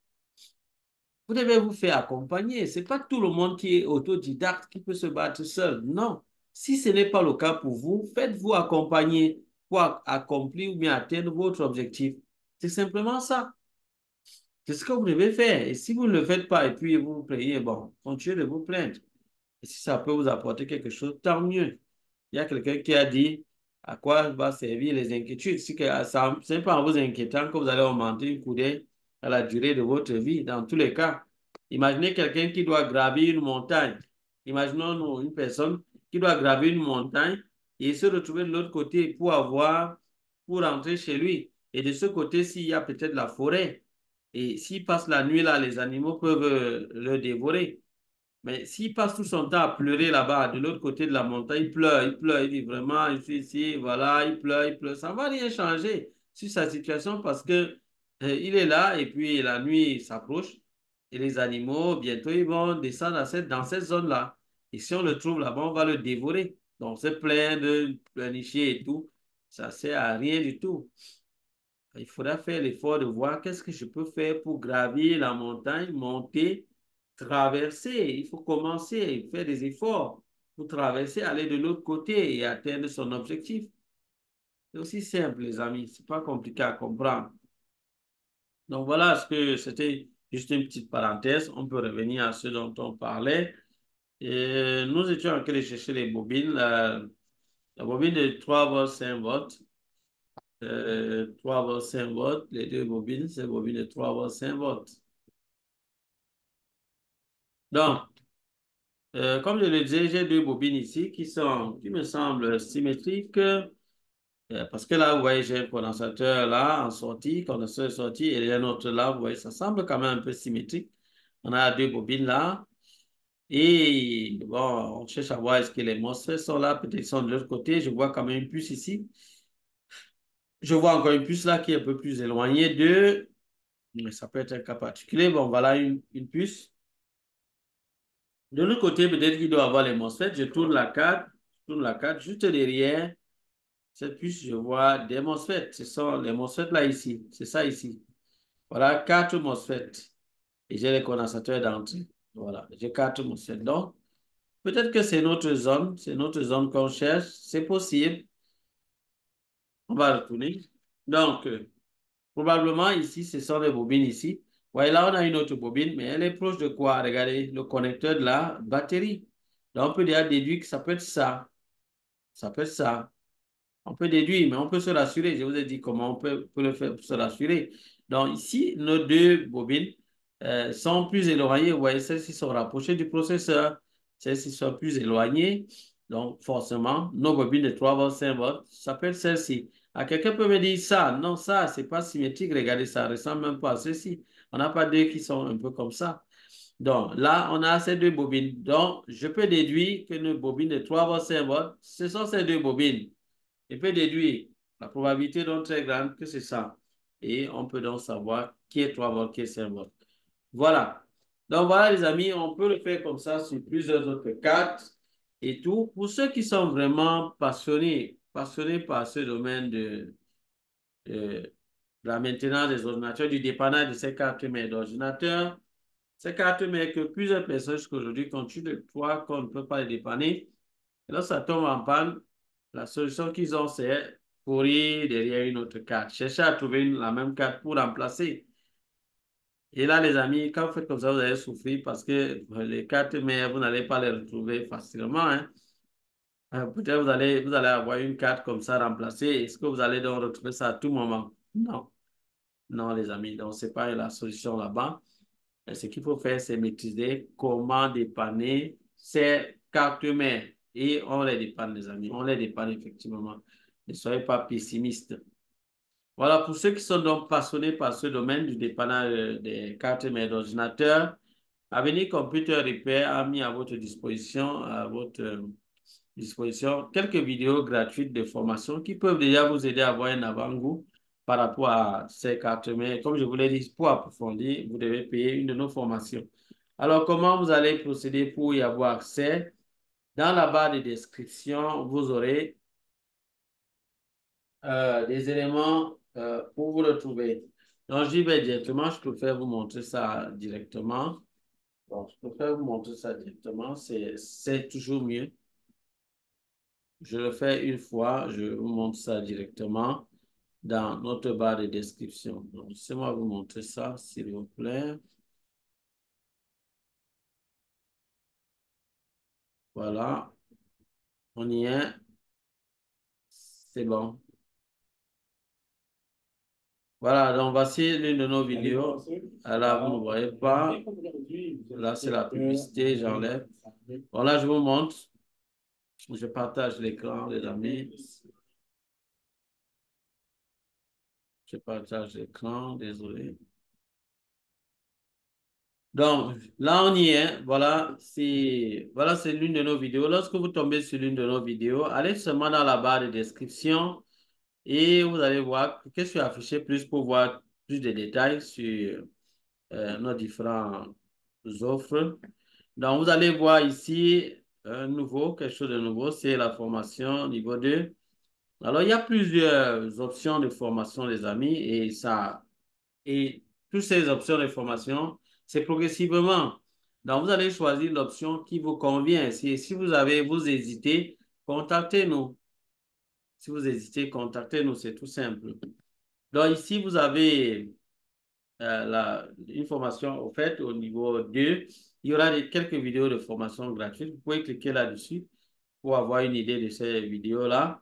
Vous devez vous faire accompagner. Ce n'est pas tout le monde qui est autodidacte qui peut se battre seul. Non. Si ce n'est pas le cas pour vous, faites-vous accompagner pour accomplir ou bien atteindre votre objectif. C'est simplement ça. C'est ce que vous devez faire. Et si vous ne le faites pas et puis vous vous plaignez, bon, continuez de vous plaindre. Et si ça peut vous apporter quelque chose, tant mieux. Il y a quelqu'un qui a dit à quoi va servir les inquiétudes. Si ce n'est pas en vous inquiétant que vous allez augmenter une coup d'œil à la durée de votre vie. Dans tous les cas, imaginez quelqu'un qui doit gravir une montagne. Imaginons une personne qui doit gravir une montagne et se retrouver de l'autre côté pour rentrer chez lui. Et de ce côté-ci, il y a peut-être la forêt. Et s'il passe la nuit là, les animaux peuvent le dévorer. Mais s'il passe tout son temps à pleurer là-bas, de l'autre côté de la montagne, il pleure, il dit vraiment, ici, voilà, il pleure. Ça ne va rien changer sur sa situation parce que il est là et puis la nuit s'approche et les animaux, bientôt, ils vont descendre dans cette zone-là. Et si on le trouve là-bas, on va le dévorer. Donc, c'est plein de planifier et tout. Ça ne sert à rien du tout. Il faudra faire l'effort de voir qu'est-ce que je peux faire pour gravir la montagne, monter, traverser. Il faut commencer, faire des efforts pour traverser, aller de l'autre côté et atteindre son objectif. C'est aussi simple, les amis. C'est pas compliqué à comprendre. Donc voilà ce que c'était juste une petite parenthèse. On peut revenir à ce dont on parlait. Et nous étions en train de chercher les bobines. La bobine de 3 volts, 5 volts. 3 volts, 5 volts. Les deux bobines, c'est bobine de 3 volts, 5 volts. Donc, comme je le disais, j'ai deux bobines ici qui me semblent symétriques. Parce que là, vous voyez, j'ai un condensateur là en sortie, condensateur sortie, et il y a un autre là, vous voyez, ça semble quand même un peu symétrique. On a deux bobines là. Et bon, on cherche à voir est-ce que les MOSFET sont là, peut-être qu'ils sont de l'autre côté. Je vois quand même une puce ici. Je vois encore une puce là qui est un peu plus éloignée de. Mais ça peut être un cas particulier. Bon, voilà une puce. De l'autre côté, peut-être qu'il doit avoir les MOSFET. Je tourne la carte juste derrière cette puce. Je vois des MOSFET. Ce sont les MOSFET là ici. C'est ça ici. Voilà, quatre MOSFET. Et j'ai les condensateurs d'entrée. Voilà, j'ai quatre MOSFET. Donc, peut-être que c'est notre zone qu'on cherche. C'est possible. On va retourner. Donc, probablement ici, ce sont les bobines ici. Ouais, là, on a une autre bobine, mais elle est proche de quoi? Regardez, le connecteur de la batterie. Donc, on peut déjà déduire que ça peut être ça. Ça peut être ça. On peut déduire, mais on peut se rassurer. Je vous ai dit comment peut le faire pour se rassurer. Donc, ici, nos deux bobines sont plus éloignées. Vous voyez, celles-ci sont rapprochées du processeur. Celles-ci sont plus éloignées. Donc, forcément, nos bobines de 3 volts, 5 volts, ça peut être celle-ci. Ah, quelqu'un peut me dire ça. Non, ça, c'est pas symétrique. Regardez, ça ressemble même pas à ceci. On n'a pas deux qui sont un peu comme ça. Donc, là, on a ces deux bobines. Donc, je peux déduire que nos bobines de 3 volts, 5 volts, ce sont ces deux bobines. Je peux déduire la probabilité donc très grande que c'est ça. Et on peut donc savoir qui est 3 volts, qui est 5 volts. Voilà. Donc voilà les amis, on peut le faire comme ça sur plusieurs autres cartes et tout. Pour ceux qui sont vraiment passionnés par ce domaine de la maintenance des ordinateurs, du dépannage de ces cartes mères d'ordinateur, ces cartes mères que plusieurs personnes jusqu'aujourd'hui continuent de croire qu'on ne peut pas les dépanner. Et là, ça tombe en panne. La solution qu'ils ont, c'est courir derrière une autre carte. Chercher à trouver la même carte pour remplacer. Et là, les amis, quand vous faites comme ça, vous allez souffrir parce que les cartes mères, vous n'allez pas les retrouver facilement, hein. Peut-être vous allez avoir une carte comme ça remplacée. Est-ce que vous allez donc retrouver ça à tout moment? Non. Non, les amis. Donc, ce n'est pas la solution là-bas. Ce qu'il faut faire, c'est maîtriser comment dépanner ces cartes mères. Et on les dépanne, les amis. On les dépanne effectivement. Ne soyez pas pessimistes. Voilà, pour ceux qui sont donc passionnés par ce domaine du dépannage des cartes mères d'ordinateur, Avenir Computer Repair a mis à votre disposition quelques vidéos gratuites de formation qui peuvent déjà vous aider à avoir un avant-goût par rapport à ces cartes mères. Comme je vous l'ai dit, pour approfondir, vous devez payer une de nos formations. Alors, comment vous allez procéder pour y avoir accès? Dans la barre de description, vous aurez des éléments pour vous retrouver. Donc, j'y vais directement. Je préfère vous montrer ça directement. Bon, je préfère vous montrer ça directement. C'est toujours mieux. Je le fais une fois. Je vous montre ça directement dans notre barre de description. Donc, laissez-moi vous montrer ça, s'il vous plaît. Voilà. On y est. C'est bon. Voilà, donc voici l'une de nos vidéos. Alors, vous ne voyez pas. Là, c'est la publicité, j'enlève. Voilà, je vous montre. Je partage l'écran, les amis. Je partage l'écran, désolé. Donc, là, on y est. Voilà, c'est l'une de nos vidéos. Lorsque vous tombez sur l'une de nos vidéos, allez seulement dans la barre de description et vous allez voir que je suis affiché plus pour voir plus de détails sur nos différentes offres. Donc, vous allez voir ici quelque chose de nouveau, c'est la formation niveau 2. Alors, il y a plusieurs options de formation, les amis, et toutes ces options de formation, c'est progressivement. Donc, vous allez choisir l'option qui vous convient. Si vous hésitez, contactez-nous. Si vous hésitez, contactez-nous, c'est tout simple. Donc ici, vous avez une formation au fait au niveau 2. Il y aura quelques vidéos de formation gratuites. Vous pouvez cliquer là-dessus pour avoir une idée de ces vidéos-là.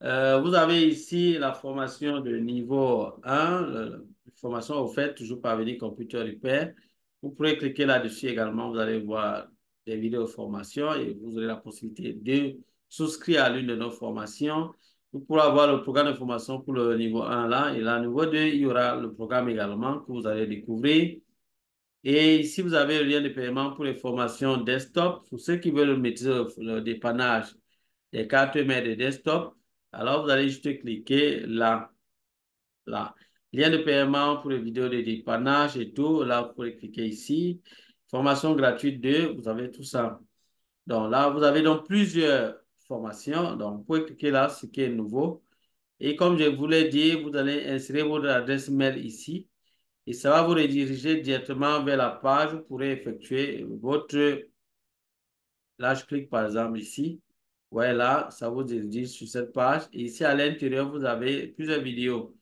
Vous avez ici la formation de niveau 1, formation au fait, toujours parvenir computer repair. Vous pourrez cliquer là-dessus également, vous allez voir des vidéos de formation et vous aurez la possibilité de souscrire à l'une de nos formations. Vous pourrez avoir le programme de formation pour le niveau 1 là, et là, niveau 2, il y aura le programme également que vous allez découvrir. Et ici, vous avez le lien de paiement pour les formations desktop. Pour ceux qui veulent maîtriser le dépannage des cartes mères de desktop, alors vous allez juste cliquer là, là. Lien de paiement pour les vidéos de dépannage et tout. Là, vous pouvez cliquer ici. Formation gratuite 2, vous avez tout ça. Donc là, vous avez donc plusieurs formations. Donc, vous pouvez cliquer là, ce qui est nouveau. Et comme je vous l'ai dit, vous allez insérer votre adresse mail ici. Et ça va vous rediriger directement vers la page. Vous pourrez effectuer votre... Là, je clique par exemple ici. Ouais, là, ça vous dirige sur cette page. Et ici, à l'intérieur, vous avez plusieurs vidéos.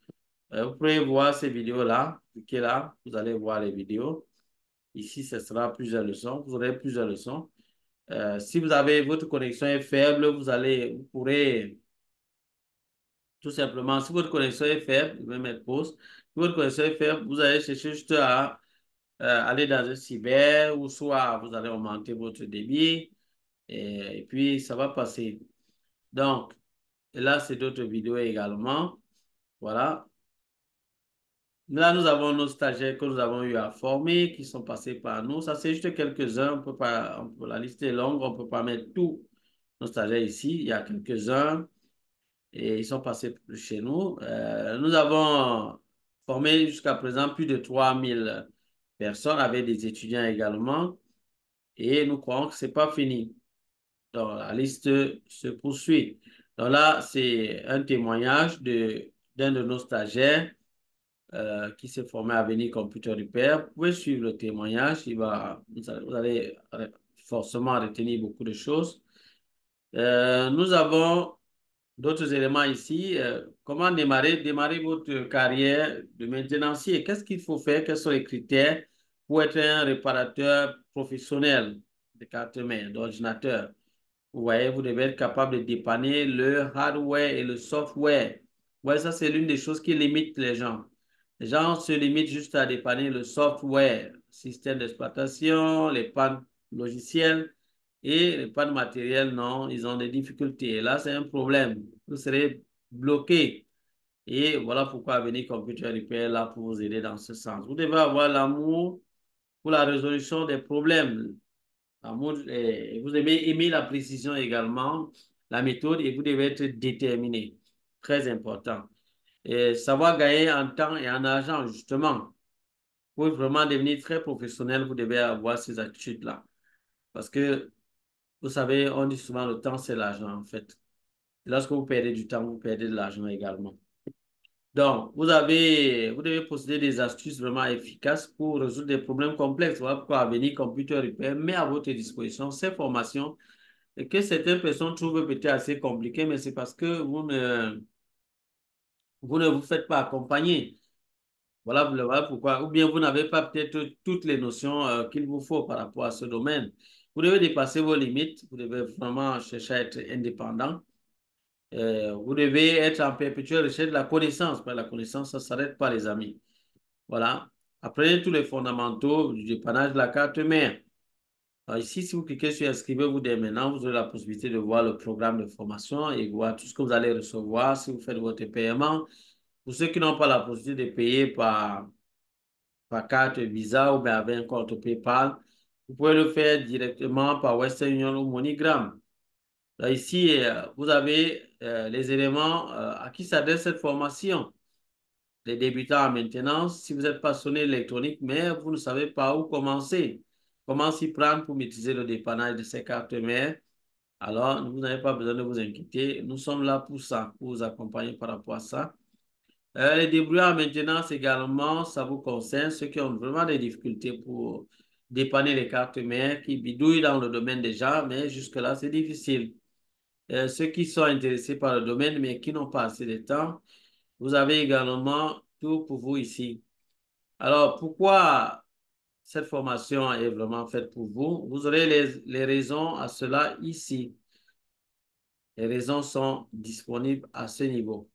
Vous pouvez voir ces vidéos-là. Cliquez là, vous allez voir les vidéos. Ici, ce sera plusieurs leçons. Vous aurez plusieurs leçons. Si vous avez votre connexion est faible, vous pourrez tout simplement, si votre connexion est faible, je vais mettre pause. Si votre connexion est faible, vous allez chercher juste à aller dans un cyber ou soit vous allez augmenter votre débit et puis ça va passer. Donc, là, c'est d'autres vidéos également. Voilà. Là, nous avons nos stagiaires que nous avons eu à former, qui sont passés par nous. Ça, c'est juste quelques-uns. La liste est longue, on ne peut pas mettre tous nos stagiaires ici. Il y a quelques-uns et ils sont passés chez nous. Nous avons formé jusqu'à présent plus de 3000 personnes avec des étudiants également. Et nous croyons que ce n'est pas fini. Donc, la liste se poursuit. Donc là, c'est un témoignage d'un de nos stagiaires qui s'est formé à Avenir Computer Repair. Vous pouvez suivre le témoignage. Vous allez forcément retenir beaucoup de choses. Nous avons d'autres éléments ici. Comment démarrer votre carrière de maintenancier? Qu'est-ce qu'il faut faire? Quels sont les critères pour être un réparateur professionnel de cartes mères, d'ordinateur? Vous voyez, vous devez être capable de dépanner le hardware et le software. Ouais, ça, c'est l'une des choses qui limite les gens. Les gens se limitent juste à dépanner le software, système d'exploitation, les pannes logicielles et les pannes matérielles, non, ils ont des difficultés. Et là, c'est un problème. Vous serez bloqué. Et voilà pourquoi venir Computer Repair est là pour vous aider dans ce sens. Vous devez avoir l'amour pour la résolution des problèmes. Vous devez aimer la précision également, la méthode, et vous devez être déterminé. Très important. Et savoir gagner en temps et en argent, justement. Pour vraiment devenir très professionnel, vous devez avoir ces attitudes-là. Parce que, vous savez, on dit souvent le temps, c'est l'argent, en fait. Et lorsque vous perdez du temps, vous perdez de l'argent également. Donc, vous devez posséder des astuces vraiment efficaces pour résoudre des problèmes complexes. Voilà pourquoi Avenir Computer Repair met à votre disposition ces formations et que certaines personnes trouvent peut-être assez compliquées, mais c'est parce que vous ne vous faites pas accompagner. Voilà pourquoi. Ou bien vous n'avez pas peut-être toutes les notions qu'il vous faut par rapport à ce domaine. Vous devez dépasser vos limites. Vous devez vraiment chercher à être indépendant. Vous devez être en perpétuelle recherche de la connaissance. Parce que la connaissance, ça ne s'arrête pas, les amis. Voilà. Apprenez tous les fondamentaux du dépannage de la carte mère. Alors ici, si vous cliquez sur inscrivez-vous dès maintenant, vous aurez la possibilité de voir le programme de formation et voir tout ce que vous allez recevoir si vous faites votre paiement. Pour ceux qui n'ont pas la possibilité de payer par carte Visa ou bien avec un compte PayPal, vous pouvez le faire directement par Western Union ou MoneyGram. Là, ici, vous avez les éléments à qui s'adresse cette formation. Les débutants en maintenance, si vous êtes passionné d'électronique, mais vous ne savez pas où commencer, comment s'y prendre pour maîtriser le dépannage de ces cartes mères, alors vous n'avez pas besoin de vous inquiéter. Nous sommes là pour ça, pour vous accompagner par rapport à ça. Les débrouillards en maintenance également, ça vous concerne, ceux qui ont vraiment des difficultés pour dépanner les cartes mères, qui bidouillent dans le domaine déjà, mais jusque-là, c'est difficile. ceux qui sont intéressés par le domaine mais qui n'ont pas assez de temps, vous avez également tout pour vous ici. Alors, pourquoi cette formation est vraiment faite pour vous? Vous aurez les raisons à cela ici. Les raisons sont disponibles à ce niveau.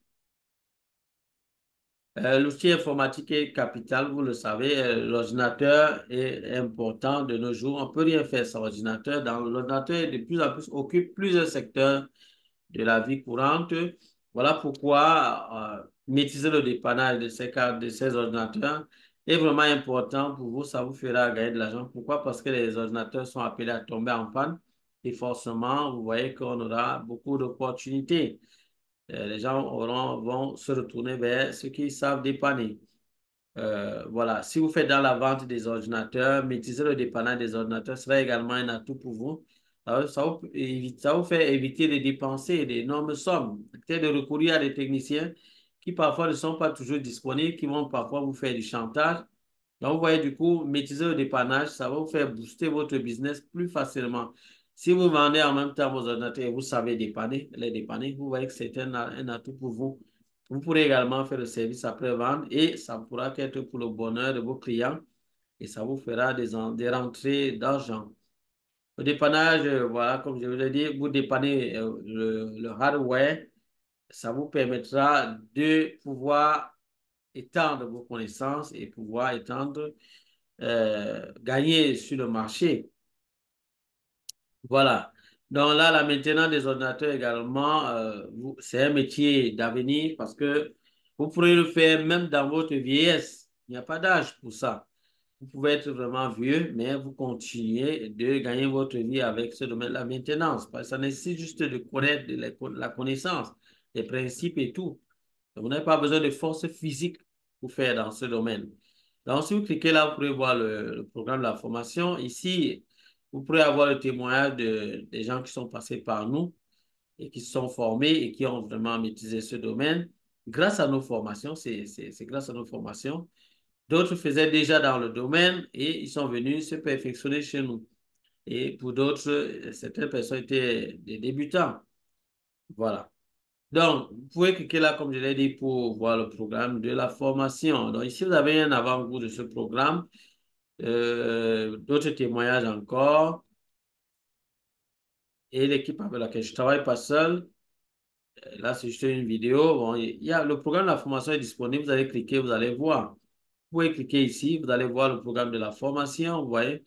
L'outil informatique est capital, vous le savez. L'ordinateur est important de nos jours. On ne peut rien faire sans ordinateur. L'ordinateur, de plus en plus, occupe plusieurs secteurs de la vie courante. Voilà pourquoi maîtriser le dépannage de ces ordinateurs est vraiment important pour vous. Ça vous fera gagner de l'argent. Pourquoi? Parce que les ordinateurs sont appelés à tomber en panne. Et forcément, vous voyez qu'on aura beaucoup d'opportunités. Les gens vont se retourner vers ceux qui savent dépanner. Voilà. Si vous faites dans la vente des ordinateurs, maîtriser le dépannage des ordinateurs sera également un atout pour vous. Ça vous fait éviter de dépenser d'énormes sommes. Peut-être de recourir à des techniciens qui parfois ne sont pas toujours disponibles, qui vont parfois vous faire du chantage. Donc, vous voyez, du coup, maîtriser le dépannage, ça va vous faire booster votre business plus facilement. Si vous vendez en même temps vos ordinateurs et vous savez les dépanner, vous voyez que c'est un atout pour vous. Vous pourrez également faire le service après-vente et ça pourra être pour le bonheur de vos clients et ça vous fera des rentrées d'argent. Le dépannage, voilà, comme je vous l'ai dit, vous dépannez le hardware, ça vous permettra de pouvoir étendre vos connaissances et pouvoir gagner sur le marché. Voilà. Donc là, la maintenance des ordinateurs également, c'est un métier d'avenir parce que vous pourrez le faire même dans votre vieillesse. Il n'y a pas d'âge pour ça. Vous pouvez être vraiment vieux, mais vous continuez de gagner votre vie avec ce domaine de la maintenance. Parce que ça nécessite juste de connaître la connaissance, les principes et tout. Donc, vous n'avez pas besoin de force physique pour faire dans ce domaine. Donc, si vous cliquez là, vous pourrez voir le programme de la formation. Ici, vous pourrez avoir le témoignage des gens qui sont passés par nous et qui se sont formés et qui ont vraiment maîtrisé ce domaine. Grâce à nos formations, c'est grâce à nos formations. D'autres faisaient déjà dans le domaine et ils sont venus se perfectionner chez nous. Et pour d'autres, certaines personnes étaient des débutants. Voilà. Donc, vous pouvez cliquer là, comme je l'ai dit, pour voir le programme de la formation. Donc, ici, vous avez un avant-goût de ce programme. D'autres témoignages encore. Et l'équipe avec laquelle je travaille pas seul. Là, c'est juste une vidéo. Bon, le programme de la formation est disponible. Vous allez cliquer, vous allez voir. Vous pouvez cliquer ici, vous allez voir le programme de la formation. Vous voyez,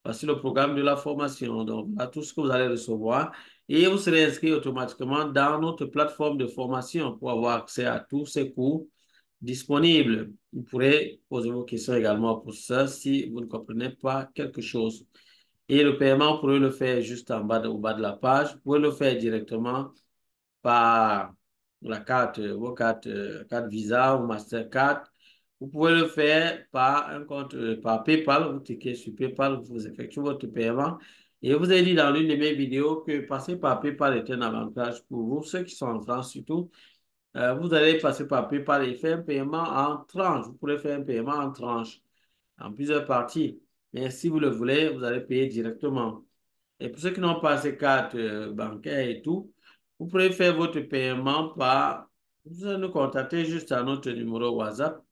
voici le programme de la formation. Donc, voilà tout ce que vous allez recevoir. Et vous serez inscrit automatiquement dans notre plateforme de formation pour avoir accès à tous ces cours disponibles. Vous pourrez poser vos questions également pour ça si vous ne comprenez pas quelque chose. Et le paiement, vous pourrez le faire juste en bas au bas de la page. Vous pouvez le faire directement par la carte, vos cartes, carte Visa ou Mastercard. Vous pouvez le faire par un compte, par PayPal. Vous cliquez sur PayPal, vous effectuez votre paiement. Et vous avez dit dans l'une de mes vidéos que passer par PayPal est un avantage pour vous, ceux qui sont en France surtout. Vous allez passer par PayPal et faire un paiement en tranches. Vous pourrez faire un paiement en tranches, en plusieurs parties. Mais si vous le voulez, vous allez payer directement. Et pour ceux qui n'ont pas ces cartes bancaires et tout, vous pouvez faire votre paiement par... Vous allez nous contacter juste à notre numéro WhatsApp.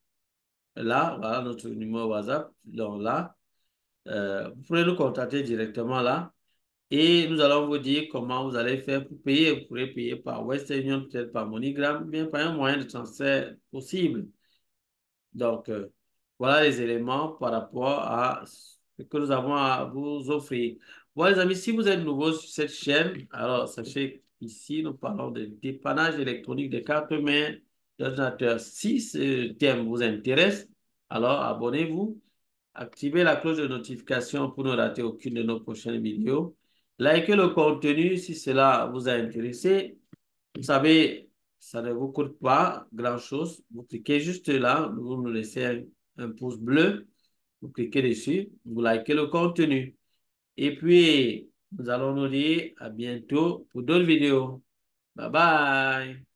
Là, voilà notre numéro WhatsApp. Donc là, vous pouvez nous contacter directement là. Et nous allons vous dire comment vous allez faire pour payer. Vous pourrez payer par Western Union, peut-être par MoneyGram, bien par un moyen de transfert possible. Donc, voilà les éléments par rapport à ce que nous avons à vous offrir. Voilà, les amis, si vous êtes nouveau sur cette chaîne, alors sachez qu'ici, nous parlons de dépannage électronique des cartes mères d'ordinateur. Si ce thème vous intéresse, alors abonnez-vous, activez la cloche de notification pour ne rater aucune de nos prochaines vidéos. Likez le contenu si cela vous a intéressé. Vous savez, ça ne vous coûte pas grand-chose. Vous cliquez juste là, vous nous laissez un pouce bleu, vous cliquez dessus, vous likez le contenu. Et puis, nous allons nous dire à bientôt pour d'autres vidéos. Bye bye!